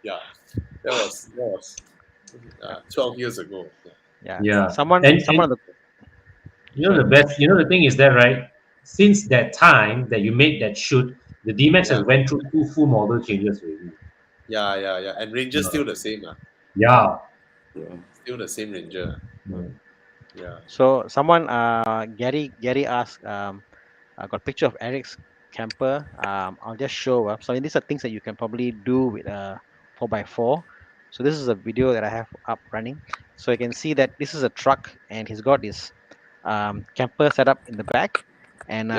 Yeah, that was 12 years ago. Yeah. Yeah. Someone And of the you know the best. You know the thing is that right. Since that time that you made that shoot, the D-Max has went through 2 full model changes already. Yeah. And Ranger still the same. Yeah. Still the same Ranger. Yeah. So someone, Gary asked, I got a picture of Eric's camper. I'll just show up. So these are things that you can probably do with a 4x4. So this is a video that I have up running. So you can see that this is a truck, and he's got this camper set up in the back, and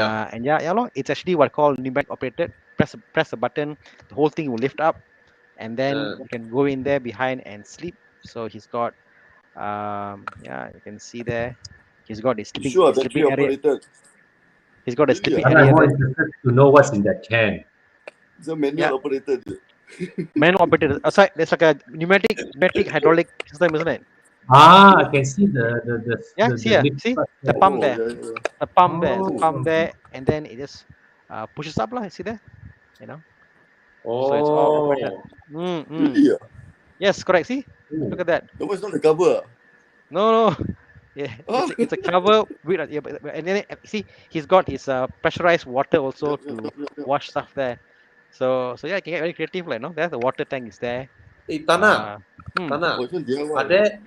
it's actually what I call pneumatic operated. Press a button, the whole thing will lift up, and then you can go in there behind and sleep. So he's got you can see there. He's got his You sure battery sleeping area. operated? He's got a Really, sleeping I'm area more there. interested to know what's in that can. It's a manual operated. Manual operated. Aside, there's like a pneumatic hydraulic system, isn't it? I can see the See the pump there, the pump there, the pump there, and then it just pushes up lah. See there, you know. So it's all operated. Really? Yes, correct. See, look at that. No, it's not the cover. No. Yeah, it's a cover with and then see he's got his pressurized water also to wash stuff there. So yeah, you can get very creative, like no. There's the water tank is there. Hey, Tana, Oh, it's not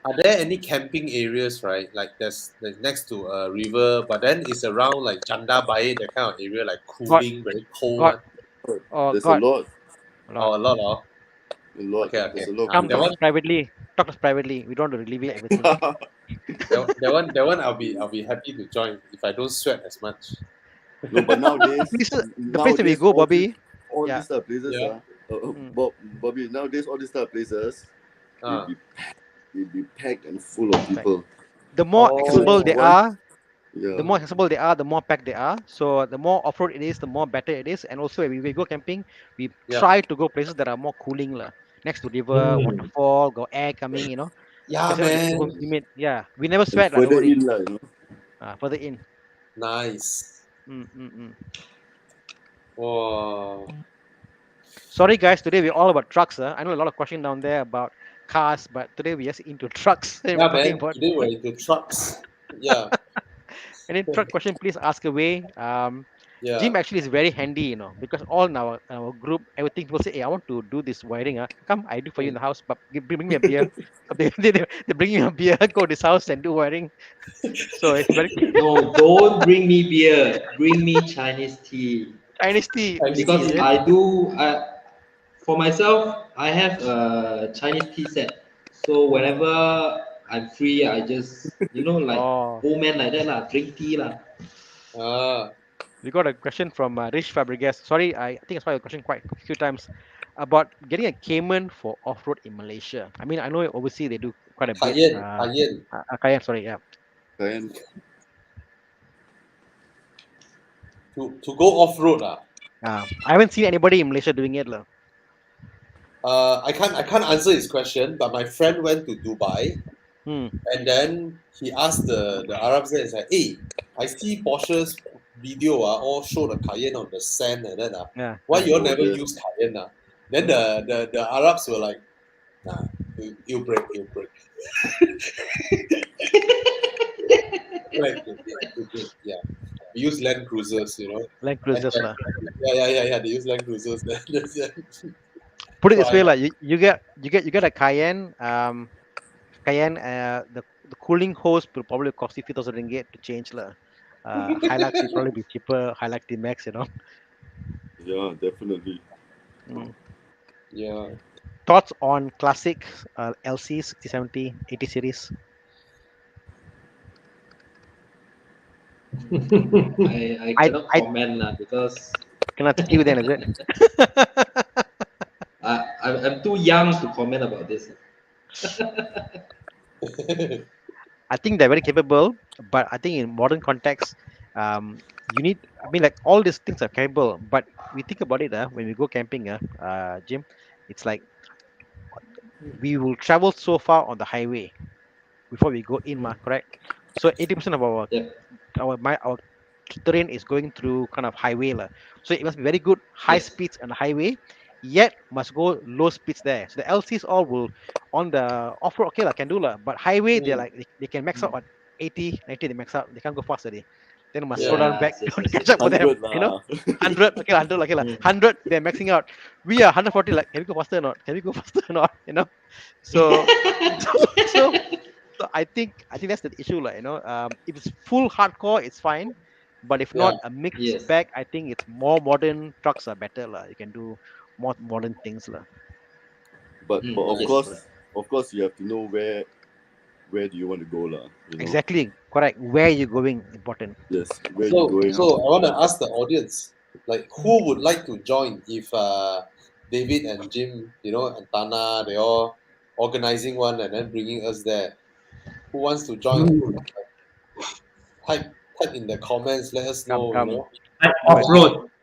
are there any camping areas, right? Like there's next to a river, but then it's around like Chanda Baye, that kind of area, like cooling, very cold God. one. There's God. a lot. Oh, a lot of. A lot. Okay. There's a lot. Come That talk one, us privately. Talk us privately. We don't want to reveal everything. that one, I'll be happy to join if I don't sweat as much. No, but nowadays, The place that we go, Bobby. all these type of places, Bobby, nowadays all these type of places, will be packed and full of people. The more accessible they are, Yeah. the more accessible they are, the more packed they are. So the more off-road it is, the more better it is. And also when we go camping, we try to go places that are more cooling, next to river, waterfall, got air coming, you know. Yeah, man. Yeah, we never sweat. Further Don't worry. in, Further in. Nice. Wow. Sorry guys, today we're all about trucks. I know a lot of questions down there about cars, but today we just into trucks. And we're Yeah, talking man. about Today we're into trucks. Yeah, any truck question, please ask away. yeah. Jim actually is very handy, because all in our group, everything people say, "Hey, I want to do this wiring. Come, I do for you in Mm. the house, but bring me a beer." They bring you a beer, go to this house and do wiring. So it's very No, don't bring me beer. Bring me Chinese tea. Chinese tea. Chinese Whiskey, Because is tea. it? for myself, I have a Chinese tea set. So whenever I'm free, I just, like Oh, old man like that lah, drink tea lah. Ah, we got a question from Rich Fabregas. Sorry, I think I saw your question quite a few times about getting a Cayman for off-road in Malaysia. I mean, I know overseas they do quite a bit. Cayenne, Cayenne. Cayenne, sorry, yeah. And To go off road. I haven't seen anybody in Malaysia doing it, lah. I can't answer his question, but my friend went to Dubai Hmm. and then he asked the Arabs there, he's like, hey, I see Porsche's video all show the Cayenne on the sand and then Yeah. why you all Oh, never yeah. use Cayenne? Then the Arabs were like, nah, you'll break. Like, yeah. We use Land Cruisers. Land And Cruisers, lah. yeah. They use Land Cruisers. Put it So this way, like you get a Cayenne, Cayenne, the cooling hose will probably cost you 3,000 ringgit to change, lah. Hilux will probably be cheaper. Hilux T-Max. Yeah, definitely. Mm. yeah. Thoughts on classic LC 6070 80 series? I I cannot I comment lah because cannot take you then, is it? I'm too young to comment about this. I think they're very capable, but I think in modern context, you need. I mean, like all these things are capable, but we think about it. When we go camping, Jim, it's like we will travel so far on the highway before we go in, correct? So 80% of Yep. our terrain is going through kind of highway, lah. So it must be very good high Yes. speeds on the highway, yet must go low speeds there. So the LCs all will on the off road, okay, lah, can do lah. But highway, they're Mm, like they can max out at 80, 90, they max out. They can't go fast already. Then must slow yeah. down back Yes, yes, to yes, catch yes, up yes. with them. 100 lah. 100, okay, 100, okay, lah. 100, they're maxing out. We are 140, like, can we go faster or not? Can we go faster or not? So, so, so I think that's the issue, like, if it's full hardcore, it's fine. But if Yeah. not a mixed Yes. bag, I think it's more modern trucks are better, lah. You can do more modern things, lah. But of Yes, course, correct. you have to know where do you want to go lah. Exactly, correct. Where you going, important. Yes, where you So going. so I want to ask the audience, like, who would like to join if David and Jim, and Tana, they all organizing one and then bringing us there. Who wants to join? Type in the comments. Let us Come, know. come. Off road.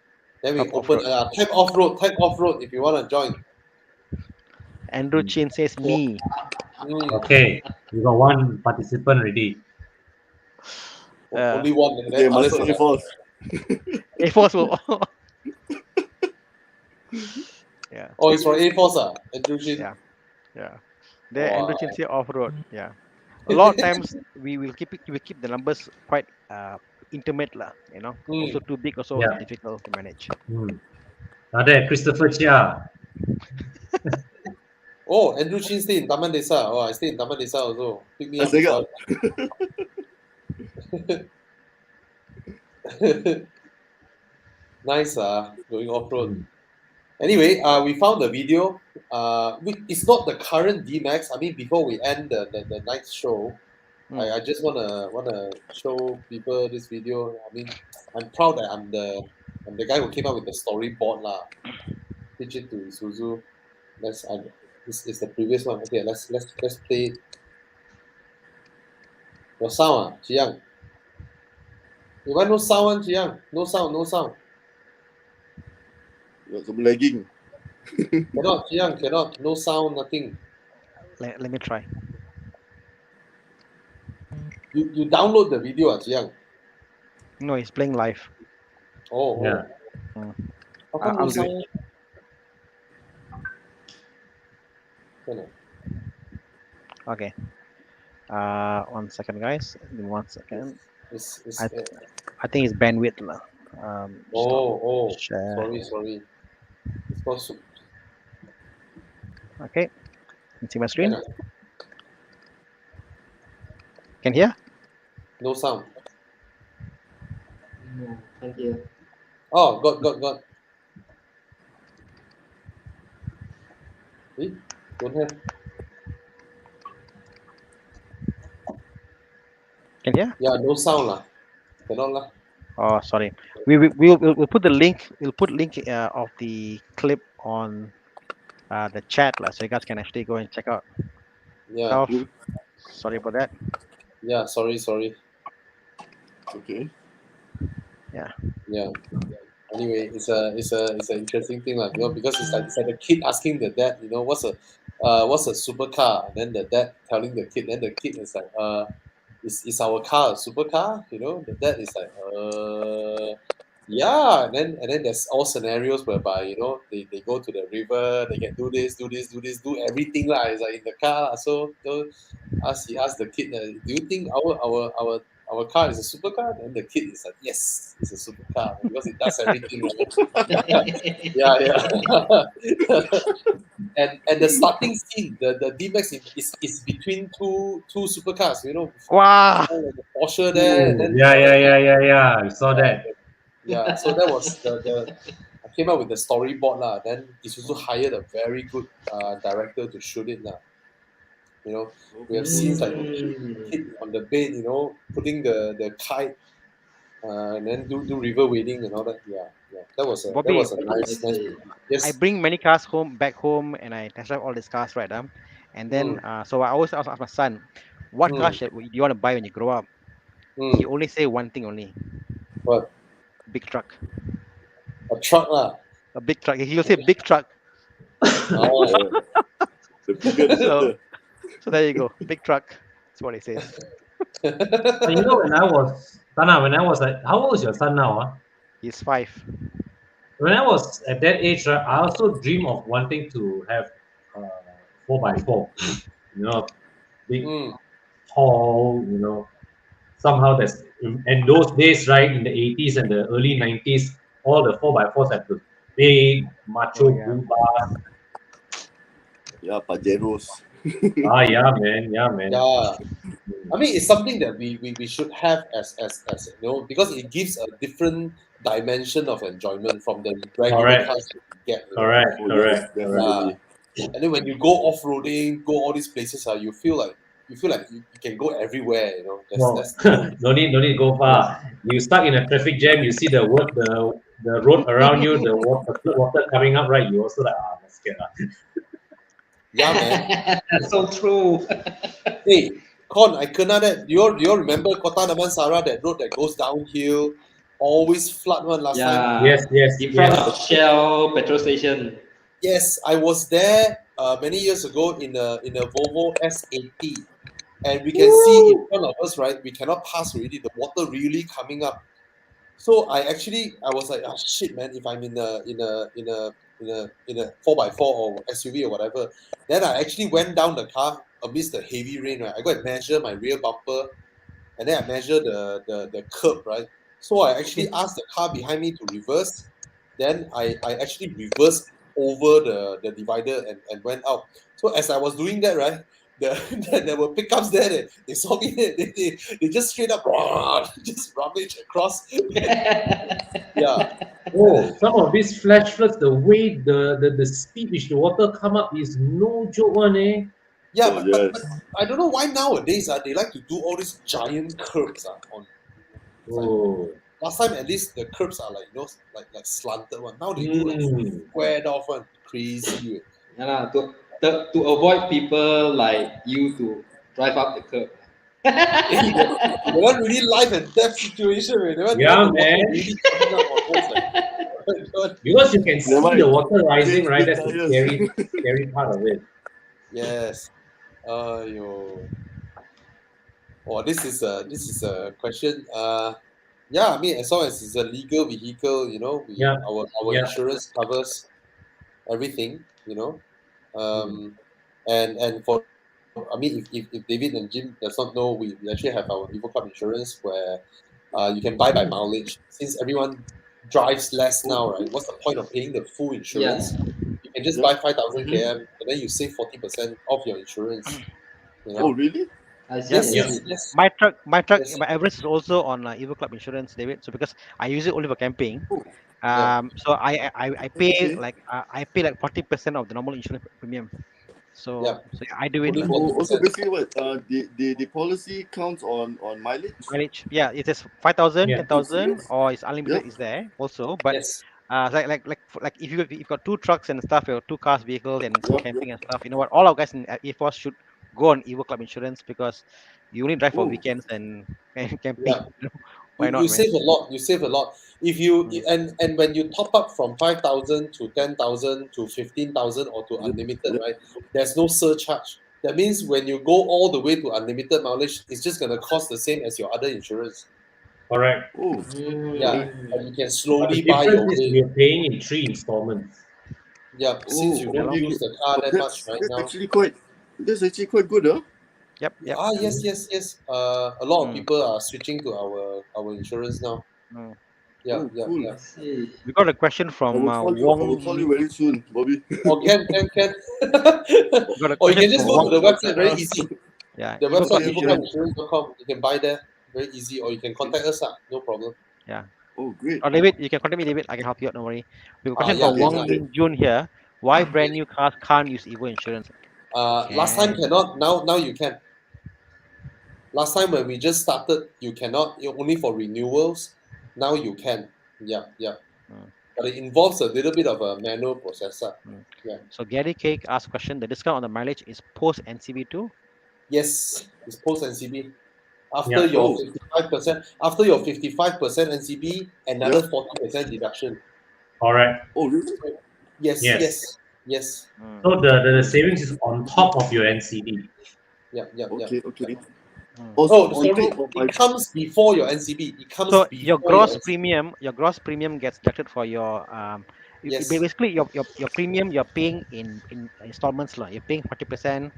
Then we Up off open. road. Type off road. Type off road if you want to join. Andrew Chin says me. Mm, Okay, we got one participant already. only one. And Okay, then us Malaysia Air Force. A Force will. Yeah, Oh, it's from A Force. Andrew Shin. yeah, yeah. There, Andrew Wow. Chin say off road. Yeah. A lot of times we keep the numbers quite intimate, lah. Also too big, also Yeah. difficult to manage. Ada Christopher Chia. Oh, Andrew Chin stay in Taman Desa. Oh, I stay in Taman Desa also. Pick me up. That's as well. Nice, going off road. Anyway, we found the video. It's not the current D-Max. I mean, before we end the night show, I just wanna show people this video. I mean, I'm proud that I'm the guy who came up with the storyboard lah. Pitch it to Isuzu. This is the previous one. Okay, let's play it. Your sound, Jiang. You want no sound, Jiang? No sound. Got some lagging. Cannot, Jiang, cannot. No sound, nothing. Let me try. You download the video, Jiang. No, he's playing live. Oh. Yeah. How come no I'll do it. sound? Cannot. Okay. 1 second, guys. Give me 1 second. It's I I think it's bandwidth lah. Stop oh, share. sorry. It's called Okay. Can you see my can screen? Can hear? no sound. No, can't hear. Oh, got. Eh? Don't have. Can hear? Yeah, no sound lah. Cannot lah. Oh, sorry. We'll put the link. We'll put link of the clip on the chat lah, so you guys can actually go and check out. Yeah, Sorry about that. yeah. Sorry. Okay. Yeah. Anyway, it's an interesting thing lah, because it's like the kid asking the dad, what's a supercar? Then the dad telling the kid, then the kid is like, is our car a supercar? The dad is like, yeah. And then there's all scenarios whereby they go to the river, they can do this, do everything lah. It's like in the car. So he asked the kid, do you think our car is a supercar? And the kid is like, yes, it's a supercar because it does everything. Right? Yeah. and the starting scene, the D-Max is between two supercars. Wow. The Porsche there, and then Yeah. I saw that. yeah. So that was the I came up with the storyboard lah. Then Isuzu hired a very good director to shoot it lah. We have scenes like kid on the bed, putting the kite, and then do river wading and all that. Yeah. That was Bobby, a nice. Yes. I bring many cars back home, and I test drive all these cars, right? And then so I always ask my son, what car do you want to buy when you grow up? He only say one thing only. What? Big truck. A truck lah. A big truck. He'll say big truck. Oh. The bigger the better. So there you go. Big truck. That's what he says. But when I was like, how old is your son now? He's 5. When I was at that age, right, I also dream of wanting to have 4x4. Big, tall. Somehow that's and those days, right, in the 80s and the early 90s, all the 4x4s had the big macho bull bars. Yeah, Pajeros. Yeah, man. Yeah. I mean, it's something that we should have as because it gives a different dimension of enjoyment from the regular cars that we get. Correct. Definitely. And then when you go off-roading, go all these places, you feel like you can go everywhere. No need to go far. You stuck in a traffic jam, you see the road around you, the water coming up, right? You also like, I'm scared. Yeah, man. That's so true. Hey, Con, I kena that. You all remember Kota Damansara, that road that goes downhill, always flood one last time? Yes. In front of Shell petrol station. Yes, I was there many years ago in a Volvo S80, and we can see in front of us, right? We cannot pass already. The water really coming up. So I was like, shit, man! If I'm in a 4x4 or SUV or whatever, then I actually went down the car amidst the heavy rain. Right, I go and measure my rear bumper, and then I measure the curb. Right, so I actually asked the car behind me to reverse. Then I actually reversed over the divider and went out. So as I was doing that, right, there were pickups there. They saw me. They just straight up just rummage across. Yeah. Oh, some of these flash floods, the way the speed which the water come up is no joke one, eh? Yeah, but I don't know why nowadays they like to do all these giant curbs last time at least the curbs are like like slanted one. Now they do like squared off one. Crazy. Yeah, to avoid people like you to drive up the curb. They want really life and death situation. Right? Yeah, man. Really coming up on us, because you can see the water rising, right? That's the scary part of it. Yes. Oh, this is a question. Yeah, I mean, as long as it's a legal vehicle, our insurance covers everything, and for I mean, if David and Jim does not know, we actually have our Evo Club insurance where you can buy by mileage. Since everyone drives less now, right? What's the point of paying the full insurance? Yeah. You can just Yeah. buy 5,000 km and then you save 40% off your insurance. You know? Oh, really? I see. Yes, I Yeah. yes, see. yes, My truck, yes. my average is also on Evo Club insurance, David. So because I use it only for camping, Oh, Yeah. so I pay okay. like I pay like 40% of the normal insurance premium. Yeah. So I do it Only lah. Oh, also 40%. basically what? The policy counts on mileage. Mileage. Yeah, it is 5,000, Yeah. 10,000, Serious? or it's Yeah. unlimited is there also. But Yes. like if you've got two trucks and stuff, or two cars, vehicles, and some Yeah. camping and stuff, you know what? All our guys in E-Force should go on Evo Club insurance because you only drive for Oh, weekends and, and camping. Yeah. You know? Why You not, man? save a lot. You save a lot. If you Mm. and when you top up from 5,000 to 10,000 to 15,000 or to yeah. unlimited, Yeah. right? There's no surcharge. That means when you go all the way to unlimited mileage, it's just gonna cost the same as your other insurance. Correct. Oh, Yeah, okay. and you can But the slowly buy your difference is way. we are paying in 3 installments. Yeah, since Oh, you Yeah, don't lor. use the car oh, that much right that's now. actually quite. That's actually quite good, huh? Yep, yep. Ah, yes, yes, yes. A lot of Mm, people are switching to our insurance now. mm. Yeah, Oh, yeah, cool. yeah. I see. We got a question I from will call you. I will Wong call you Min. very soon, Bobby. Or can. We got a Or you question can just from go to Wong. the website. Very easy. Yeah, The Evo Club website insurance. evoclubinsurance.com. You can buy there. Very easy. Or you can contact us. No problem. Yeah. Oh, great. Or David, you can contact me, David. I can help you out. Don't worry. We got a question Yeah, from Okay, yeah, Wong yeah. okay. Min Jun here. Why brand new cars can't use Evo insurance? Last time Can. cannot. Now you can. Last time when we just started, you cannot. Only for renewals. Now you can. Yeah, yeah. Mm, But it involves a little bit of a manual processor. mm. Yeah. So Gary Cake asked a question. The discount on the mileage is post NCB too? Yes, it's post NCB. After Yeah. your Oh, 55%, after your 55% NCB, yeah. another 40% deduction. Correct. Oh, really? Yes, Yes. yes, yes. Mm, So the savings is on top of your NCD. Yeah, yeah, yeah. Okay, okay. mm. Also, Oh, on sorry. top of my. It comes before your NCB. It comes So before your NCB. your gross premium gets deducted for your Yes. basically your premium you're paying in installments lah. You're paying 40%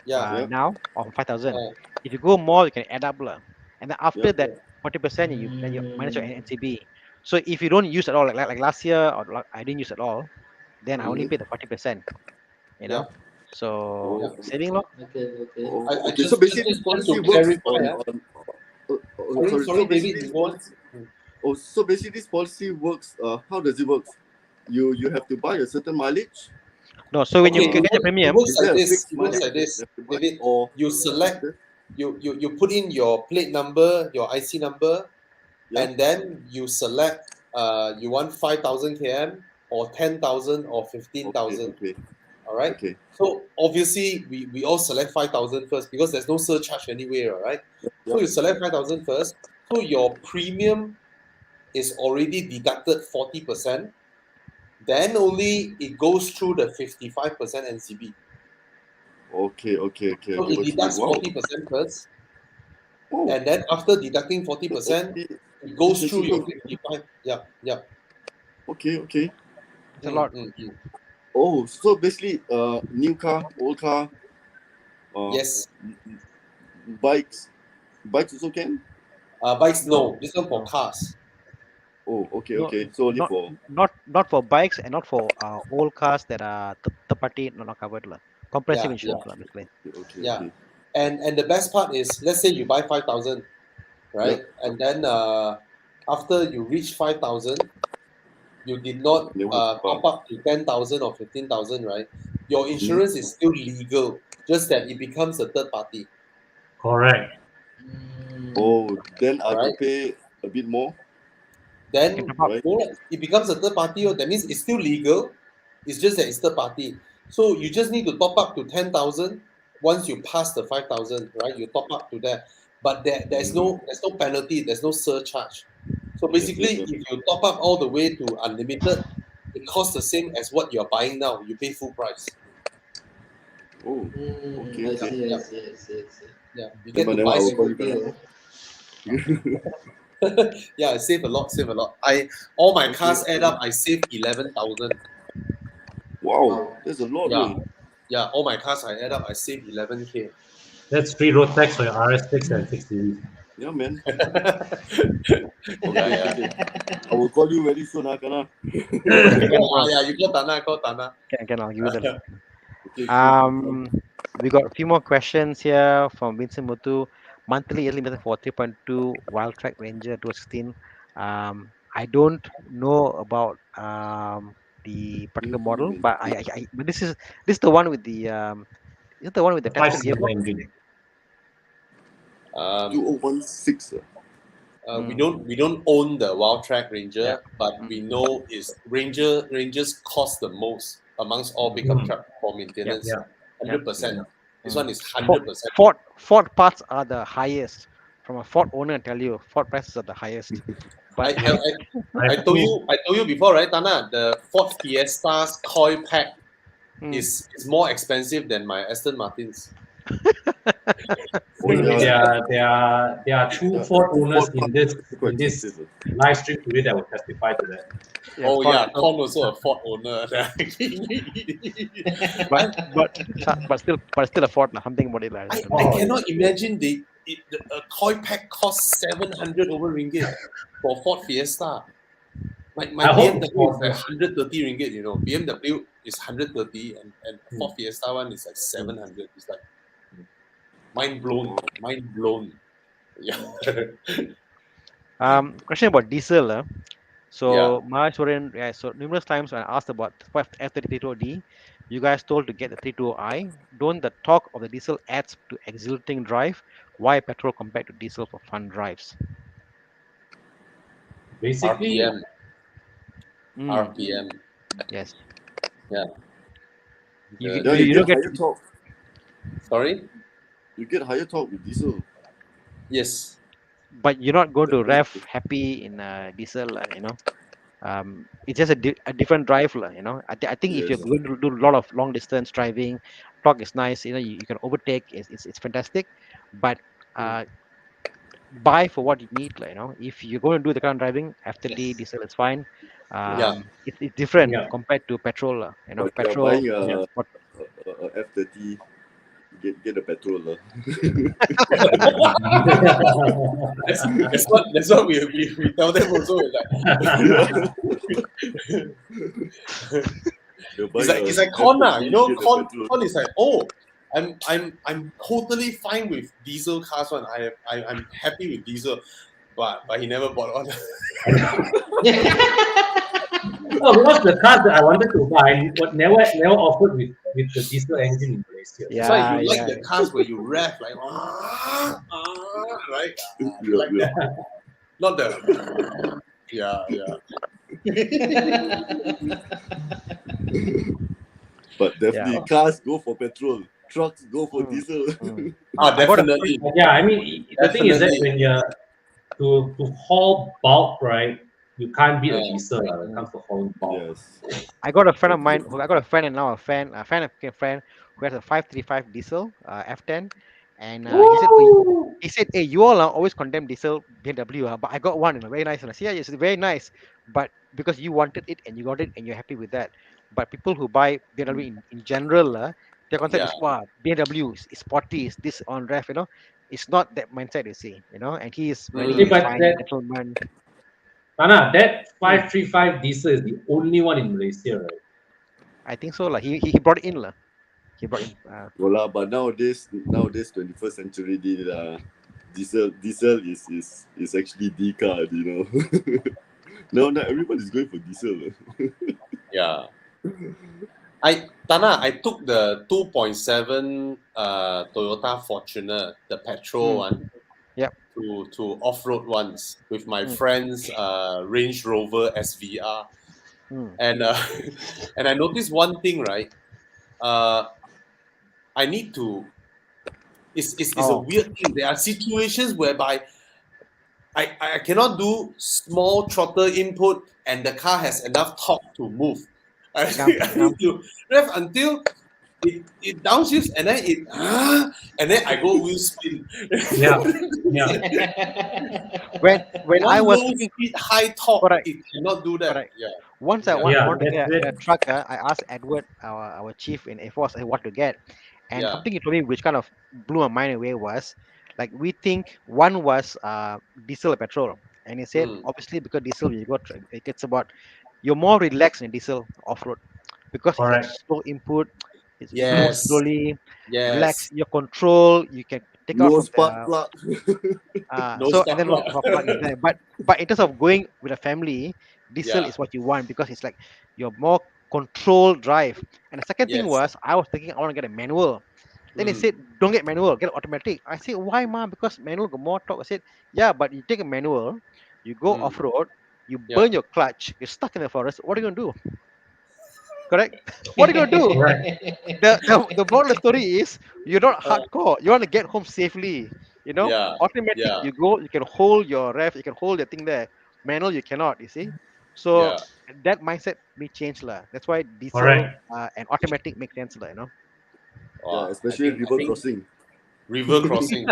Yeah. Yeah, now of 5,000. Uh, If you go more, you can add up lah. And then yeah. after that yeah. 40% you minus your Mm. NCB. So if you don't use at all, like last year or like I didn't use at all, then I only Mm-hmm. pay the 40%. You Yeah. know, so Yeah. Oh, saving law. Okay. Okay. oh, I okay. So just basically, this just policy to works clarify. Sorry, sorry. So sorry, basically, David. this You go on. policy. Oh, so basically, this policy works. How does it work? You have to buy a certain mileage. No, so when you Okay, get your it premium, works Is like there a this. fixed It works mileage like that this, you have to buy, David. or You select. You put in your plate number, your IC number, yeah? and then you select. You want 5,000 km or 10,000 or Okay, 15,000. okay, All right. okay. So obviously we all select 5,000 first because there's no surcharge anywhere, right? So Yeah. you select 5,000 first. So your premium is already deducted 40%. Then only it goes through the 55% NCB. Okay, okay, okay, So okay. it Okay. deducts Wow. 40% first, Oh, and then after deducting that's 40%, actually, it that's goes through actually your quite. 55. Yeah, yeah. Okay, okay. it's a lot. Oh, so basically, new car, old car, Yes. bikes, bikes also can. Bikes, No, no. This one for no, cars. Oh, okay, no, okay. So only not for. not for bikes and not for old cars that are third party not covered lah. Comprehensive Yeah, yeah, insurance lah, basically. Okay, yeah. okay. And the best part is, let's say you buy 5,000, Yeah. right? And then after you reach 5,000, you did not They want to top up to 10,000 or 15,000, right? Your insurance is still legal, just that it becomes a third party, Correct. Mm. Oh, then I have to right? pay a bit more, You can Then top up. right? it becomes a third party. That means it's still legal. It's just that it's third party. So you just need to top up to 10,000 once you pass the 5,000, right? You top up to that, but there's no penalty. There's no surcharge. So Yes, yes, basically, yes. if you top up all the way to unlimited, it costs the same as what you're buying now. You pay full price. Oh, Mm. okay, I okay. see. I Yeah, see. I see. I see. yeah. You get Never, to never. buy I will Very call super you good back. deal. yeah, I save a lot, save a lot. All my Okay, cars add okay. up, I save 11,000. Wow, Wow. that's a lot, Yeah. way. Yeah, all my cars I add up, I save 11K. That's 3 road tax for your RS6 and 6 series. Yeah, man. Yeah. I will call you very soon, Kana. Yeah, you call Tana. Can I'll give you the Okay, we got a few more questions here from Vincent Mutu. Monthly yearly method for 3.2 Wild Track Ranger 216. I don't know about the particular model, but but this is the one with the is it the one with the The 5 tested cylinder gearbox? engine. 2016. We don't own the Wild Track Ranger, Yeah. but we know is Rangers cost the most amongst all pickup Mm. truck for maintenance. Yeah. 100%. This Mm. one is 100%. Ford parts are the highest. From a Ford owner, I tell you, Ford prices are the highest. But I told you before, right, Tana? The Ford Fiesta's coil pack is more expensive than my Aston Martins. Oh, yeah. There are 2 Yeah, Ford the owners Ford in part this is quite expensive. live stream today that will testify to that. yeah, Oh Ford, yeah, Con also a Ford owner. but still a Ford, something about it. I don't I know. Oh, cannot yeah. imagine a koi pack costs 700 over ringgit for Ford Fiesta. My I hope BMW is Ford, like 130 ringgit, you know. BMW is 130 and Ford Fiesta one is like 700. It's like mind blown. Mind blown. Yeah. Question about diesel. Yeah. So so numerous times when I asked about F3320D, you guys told to get the 320i. Don't the torque of the diesel adds to exulting drive? Why petrol compared to diesel for fun drives? basically, RPM. Mm, RPM. yes. Yeah. You, Yeah, you, you you get don't get higher torque. Sorry? You get higher torque with diesel. Yes. but you're not going to That's rev happy in diesel, it's just a different drive, I think if you're yes. going to do a lot of long distance driving, torque is nice, you can overtake, it's fantastic, but uh, buy for what you need, if you're going to do the kind of driving, FTD Yes. diesel is fine. Yeah. It's different yeah. compared to petrol, But if you're petrol. buying Yeah. a F30, get a petrol. That's what we tell them also. You're It's buying like a it's like Con, F30, you know, get a petrol. Con is like, oh, I'm totally fine with diesel cars one. I'm happy with diesel, but he never bought one. No, because the cars that I wanted to buy was never offered with the diesel engine in Malaysia. That's why Yeah, you like yeah. the cars where you rev like right? You like Yeah. that. Not the yeah. But Yeah. definitely, cars go for petrol, trucks go for Mm, diesel. mm. I got a Definitely. Yeah, I mean the thing is that Definitely. when you're to haul bulk, right, you can't beat a diesel when it mm. comes to hauling bulk. Yes. I got a friend of mine Definitely. who I got a friend and now a fan of a friend who has a 535 diesel F10, and Woo! he said, hey, you all always condemn diesel BMW, but I got one, very nice. And I said, yeah, it's very nice, but because you wanted it and you got it and you're happy with that. But people who buy BMW in general, their concept Yeah. is, wow, BMW is sporty, is this on ref, it's not that mindset, you see, and he is Yeah, very Mm. but fine that gentleman. Tana, that Hmm, 535 diesel is the only one in Malaysia, right? I think so, he brought it in, he brought in. Well, but nowadays, 21st century, diesel is actually the car, Now, not everyone is going for diesel. Yeah. Tana, I took the 2.7 Toyota Fortuner, the petrol Hmm, one, yep. to off-road once with my Hmm, friend's Range Rover SVR. hmm. And and I noticed one thing, right? Uh, I need to. It's a Oh, weird thing. There are situations whereby I cannot do small throttle input and the car has enough torque to move. I Gam, I gam. need to rev until it downshifts and then and then I go wheel spin. Yeah. Yeah. When I One was low taking, speed, high torque, correct, it cannot do that. correct. Yeah. Once I Yeah. want, I Yeah. want to That's get a it. truck, I asked Edward, our chief in Air Force, what to get. And Yeah. something he told me which kind of blew my mind away was like we think one was diesel or petrol. And he said, Mm. obviously, because diesel, it gets about, you're more relaxed in diesel off road because it's like Correct. slow input, it moves Yes. slowly, relax Yes. your control, you can take out No from spark the plug. No so and spark then no plug. plug is there. But in terms of going with a family, diesel Yeah. is what you want because it's like your more controlled drive. And the second thing Yes. was I was thinking I want to get a manual. Then he Mm. said, don't get manual, get automatic. I said, why, mom? Because manual got more torque. I said, yeah, but you take a manual, you go Mm. off road, you Yeah. burn your clutch, you're stuck in the forest. What are you gonna do? Correct? What are you gonna do? Correct. The moral of the story is you're not Uh, hardcore. You want to get home safely. yeah. Automatic. Yeah. You go. You can hold your ref. You can hold the thing there. Manual, you cannot. You see. So Yeah. that mindset may change lah. That's why diesel Correct. and automatic make sense lah. Yeah, Wow. especially I river think crossing. river crossing.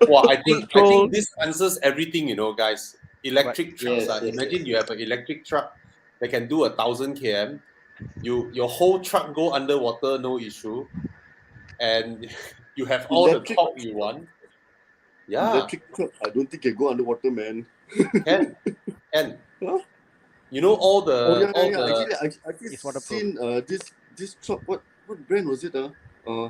Well, I Control. think this answers everything, guys. Right. Electric trucks. Yes, yes, Imagine yes. you have an electric truck that can do 1,000 km. Your whole truck go underwater, no issue, and you have all the Electric torque you want. Yeah, electric truck, I don't think can go underwater, man. can can. Huh? All Oh the yeah, yeah, all yeah. the Actually, I just It's waterproof. seen this truck. What brand was it?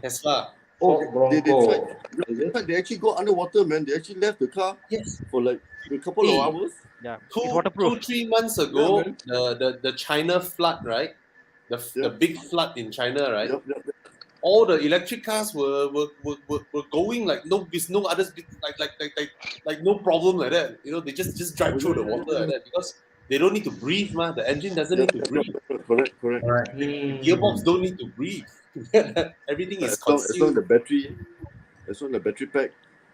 Tesla. Oh, Ford they tried. Bronco. Is it? They actually go underwater, man. They actually left the car Yes. for like a couple Hey, of hours. Yeah. It's two, waterproof. 3 months Yeah, ago, man. the China flood, right? The Yep. big flood in China, right? Yep. All the electric cars were going like no others like no problem like that. They just drive through the water like that because they don't need to breathe, man. The engine doesn't need to breathe. Correct. Correct. The gearbox Hmm. don't need to breathe. Everything is As long concealed. the battery pack.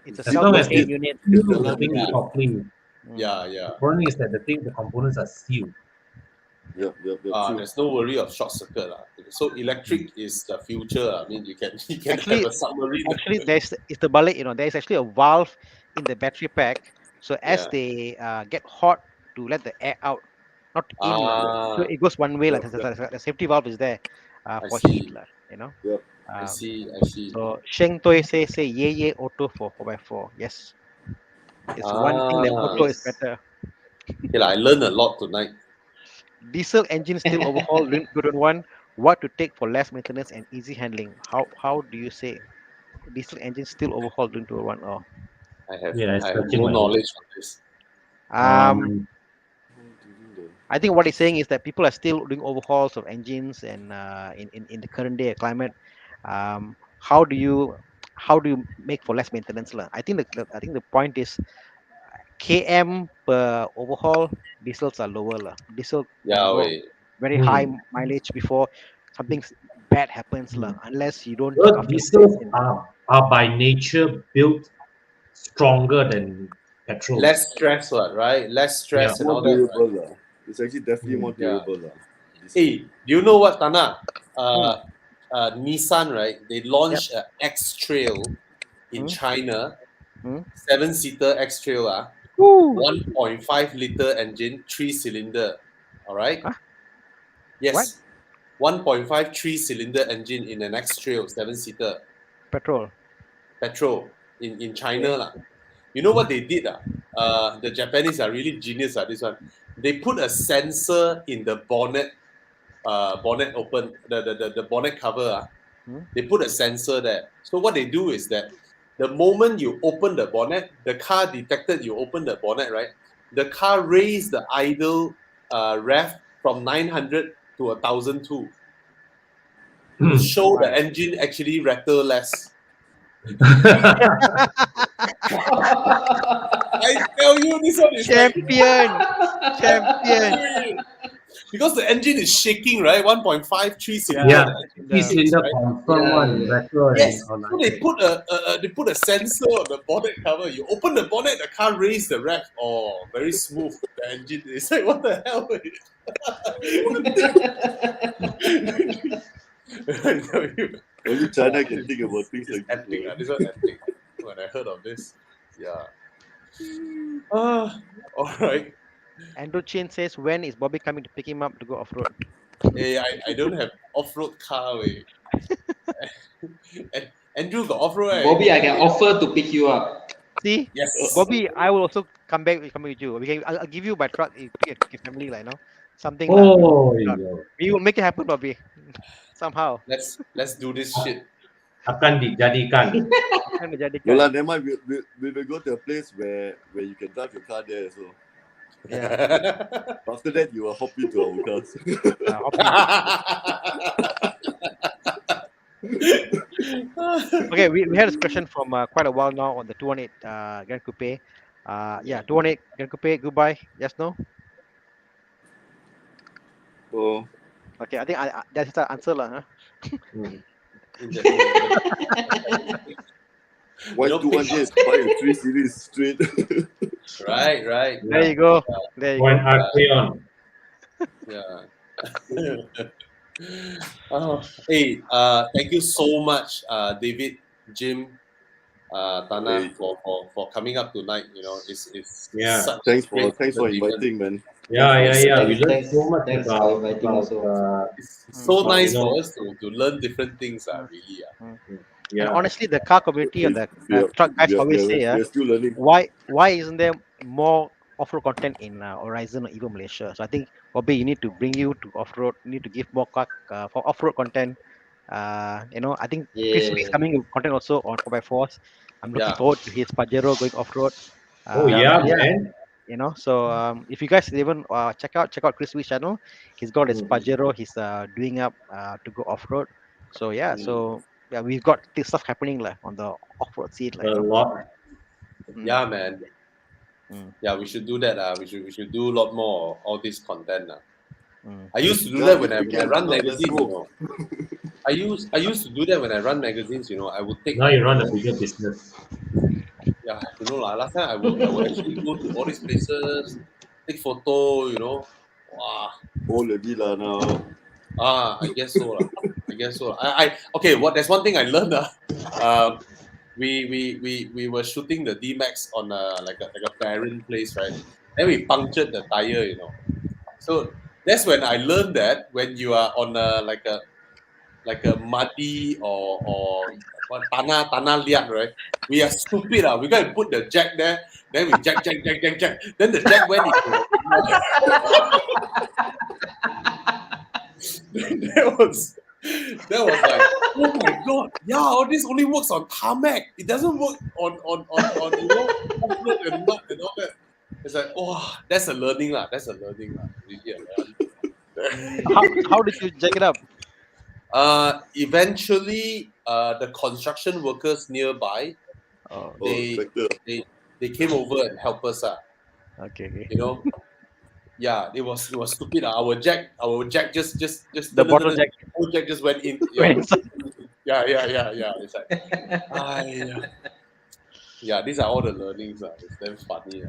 It's a As long as self-contained they unit. seal Yeah, the thing yeah. properly. Yeah. The problem is that the components are sealed. Yep. True. There's no worry of short circuit. So electric is the future. I mean, you can have Actually, a submarine. there's it's the balik. There's actually a valve in the battery pack. So as Yeah. they get hot to let the air out, not in lah. So Ah, it goes one way lah. Yep. The safety valve is there I for see. heat lah. Yep. I Um, see. so Sheng Toi say yeah auto for 4x4. Yes, it's one thing that Ah, auto is Yes. better. okay, I learned a lot tonight. Diesel engine still overhaul during 2021. What to take for less maintenance and easy handling? How do you say diesel engine still overhaul during 2021? Oh, Yeah, I have scratching no my head. knowledge on this. um. I think what he's saying is that people are still doing overhauls of engines and in the current day climate. How do you make for less maintenance lah? I think the point is km per overhaul diesels are lower lah. Diesel can Yeah, go wait. very high Hmm. mileage before something bad happens lah. Unless you don't take Well, after the diesels engine. are by nature built stronger than petrol. Less stress, right? Less Yeah. stress and More all that. Right? durable, lah. It's actually definitely more Yeah. durable, lah. Hey, do you know what, Tana? Nissan, right? They launched a X Trail in Hmm. China, Hmm. 7-seater X Trail, Woo! 1.5 liter engine, 3-cylinder. All right. Huh? Yes. 1.5 3-cylinder engine in an X Trail, 7-seater Petrol. petrol in China, lah. You know what they did? The Japanese are really genius. This one, they put a sensor in the bonnet open the bonnet cover. Hmm. They put a sensor there. So what they do is that the moment you open the bonnet, the car detected you open the bonnet, right? The car raised the idle rev from 900 to 1,002 to show the Right. engine actually rattle less. I tell you, this one is Champion. because the engine is shaking, right? 1.5 3-cylinder. Yeah. the engine Three shakes, cylinder right? confirm Yeah, one, yeah. retro Yes. and all So that. they put a sensor on the bonnet cover. You open the bonnet, the car raise the rev. Oh, very smooth. The engine is like, what the hell? Only China can think about things It's like this. epic. Man. This was epic. When I heard of this, yeah. All right. Andrew Chin says, when is Bobby coming to pick him up to go off road? Hey, I don't have off-road car. Way. And Andrew got off-road. Right? Bobby, I can offer to pick you up. See, Yes. Bobby, I will also come with you. I'll give you my truck. You pick a family, like, something. Oh, We will make it happen, Bobby. Somehow. Let's do this shit. akan dijadikan. Akan menjadikan. No lah, never mind. We will go to a place where you can drive your car there. So Yeah. after that, you will hop into our cars. Okay, we had this question from quite a while now on the 218 Grand Coupe. Yeah, 218 Grand Coupe. Goodbye. Yes, no. So Okay, I think that's the answer, lah. Huh? why You know, 218? Buy a 3 Series straight. Right. There you go. There you One go. Archeon. Yeah. Hey, thank you so much, David, Jim, Tana, Hey. for coming up tonight. You know, it's Yeah. such Thanks great for conversation. inviting, man. Yeah. We learned Thanks- so much thanks about, for inviting also. It's so But, nice you know- for us to learn different things. Really. And yeah. honestly, the car community and the We are- truck guys we are- always we say, are- we are still learning. why isn't there more off-road content in Horizon or even Malaysia? So I think Bobby, you need to bring you to off-road. You need to give more car for off-road content. I think Chris Lee is Yeah. coming with content also on 4x4s. I'm looking Yeah. forward to his Pajero going off-road. Oh yeah, man. So if you guys even check out Chris Lee's channel, he's got his Mm. Pajero. He's doing up to go off-road. So yeah, we've got this stuff happening like on the off-road scene, like. A lot. Yeah, man. Mm. Yeah, we should do that. We should do a lot more of all this content. Mm. I used to do Yeah, that when we I can. run Let's magazines. go. You know. I used to do that when I run magazines. You know, I would take. Now you run a bigger business. Yeah, you know, last time I would actually go to all these places, take photo. You know, wow. Oh, le villa now. I guess so. I okay. There's one thing I learned. We were shooting the D-Max on like a barren place, right? Then we punctured the tire. You know, so that's when I learned that when you are on like a muddy or what tanah liat, right? We are stupid. We got to put the jack there. Then we jack. Then the jack went into that was like, oh my god, yeah, all this only works on tarmac. It doesn't work on off-road and mud and all that. It's like, oh, that's a learning lah. Really a learning. How did you jack it up? Eventually, the construction workers nearby, Oh, Tractor. they came over and helped us. okay. You know, yeah, it was stupid. Our jack just The bottle jack. whole jack just went in. Went inside. Yeah. It's like, yeah, these are all the learnings. It's damn funny.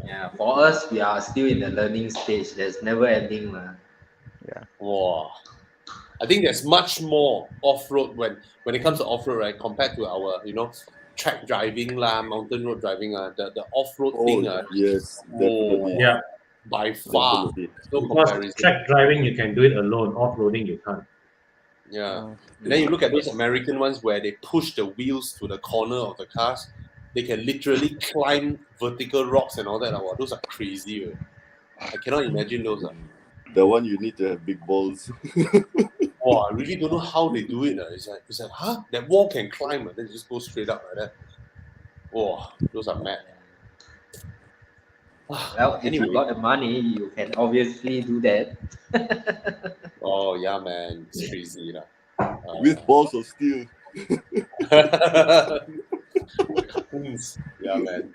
Yeah, for us, we are still in the learning stage. There's never ending. Wow. I think there's much more off-road when it comes to off-road, right? Compared to our, track driving lah, mountain road driving the off-road thing. Yes, definitely. Yeah. By far, Definitely. no Because comparison. track driving you can do it alone. Off-roading you can't. Yeah. And then you look at those American ones where they push the wheels to the corner of the cars. They can literally climb vertical rocks and all that. Wow, those are crazy. Right? I cannot imagine those. The one you need to have big balls. Oh, I really don't know how they do it. It's like, huh? That wall can climb and then just go straight up like that. Oh, those are mad. Well, if you got the money, you can obviously do that. Oh yeah, man, it's crazy. With balls of steel. Yeah, man.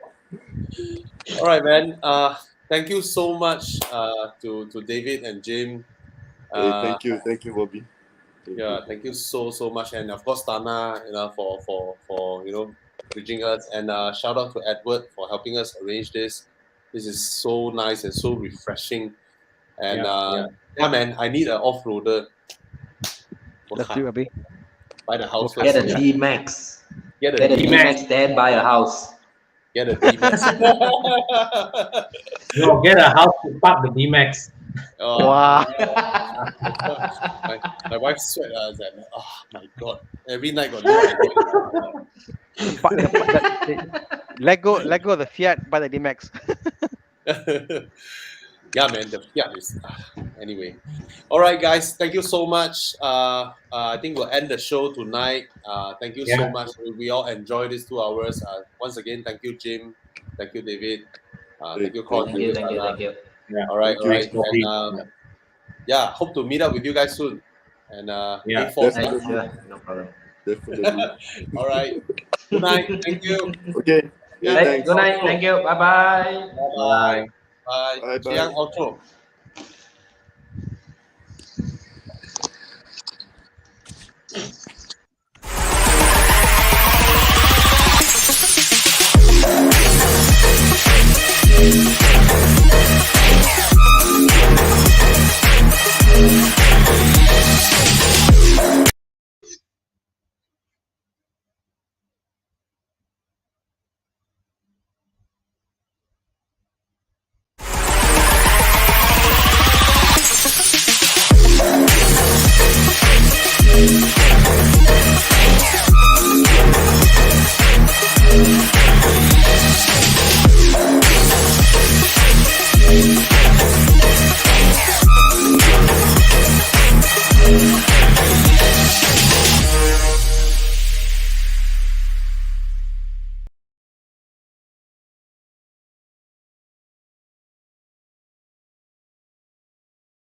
All right, man. Thank you so much to David and Jim. Hey, thank you, Bobby. Thank you so much, and of course Tana, for bridging us, and shout out to Edward for helping us arrange this. This is so nice and so refreshing, and yeah, man, I need an off-roader. Love to, Abby. Buy the house Get first. Get a D-Max. Get Get a a D-Max. D-Max, then buy a house. Get a D-Max. No, get a house to park the D-Max. Oh, Wow. my wife sweat. I was like, oh my god! Every night got new Let go of the Fiat, buy the D-Max. idea. Yeah, man. The Fiat is anyway. All right, guys. Thank you so much. I think we'll end the show tonight. Thank you so Yeah. much. We all enjoyed these 2 hours. Once again, thank you, Jim. Thank you, David. Thank you, Con. Thank you, thank you, thank you. Yeah. All right, all right. Thanks, Bobby. And yeah, hope to meet up with you guys soon. And Yeah. A-Force. Definitely. Sure, no problem. Definitely. All right. Good night. Thank you. Okay. Yeah, Hey, thanks. Good night, thank you, bye-bye. Bye. Bye. Bye. Bye, bye. Chiang outro.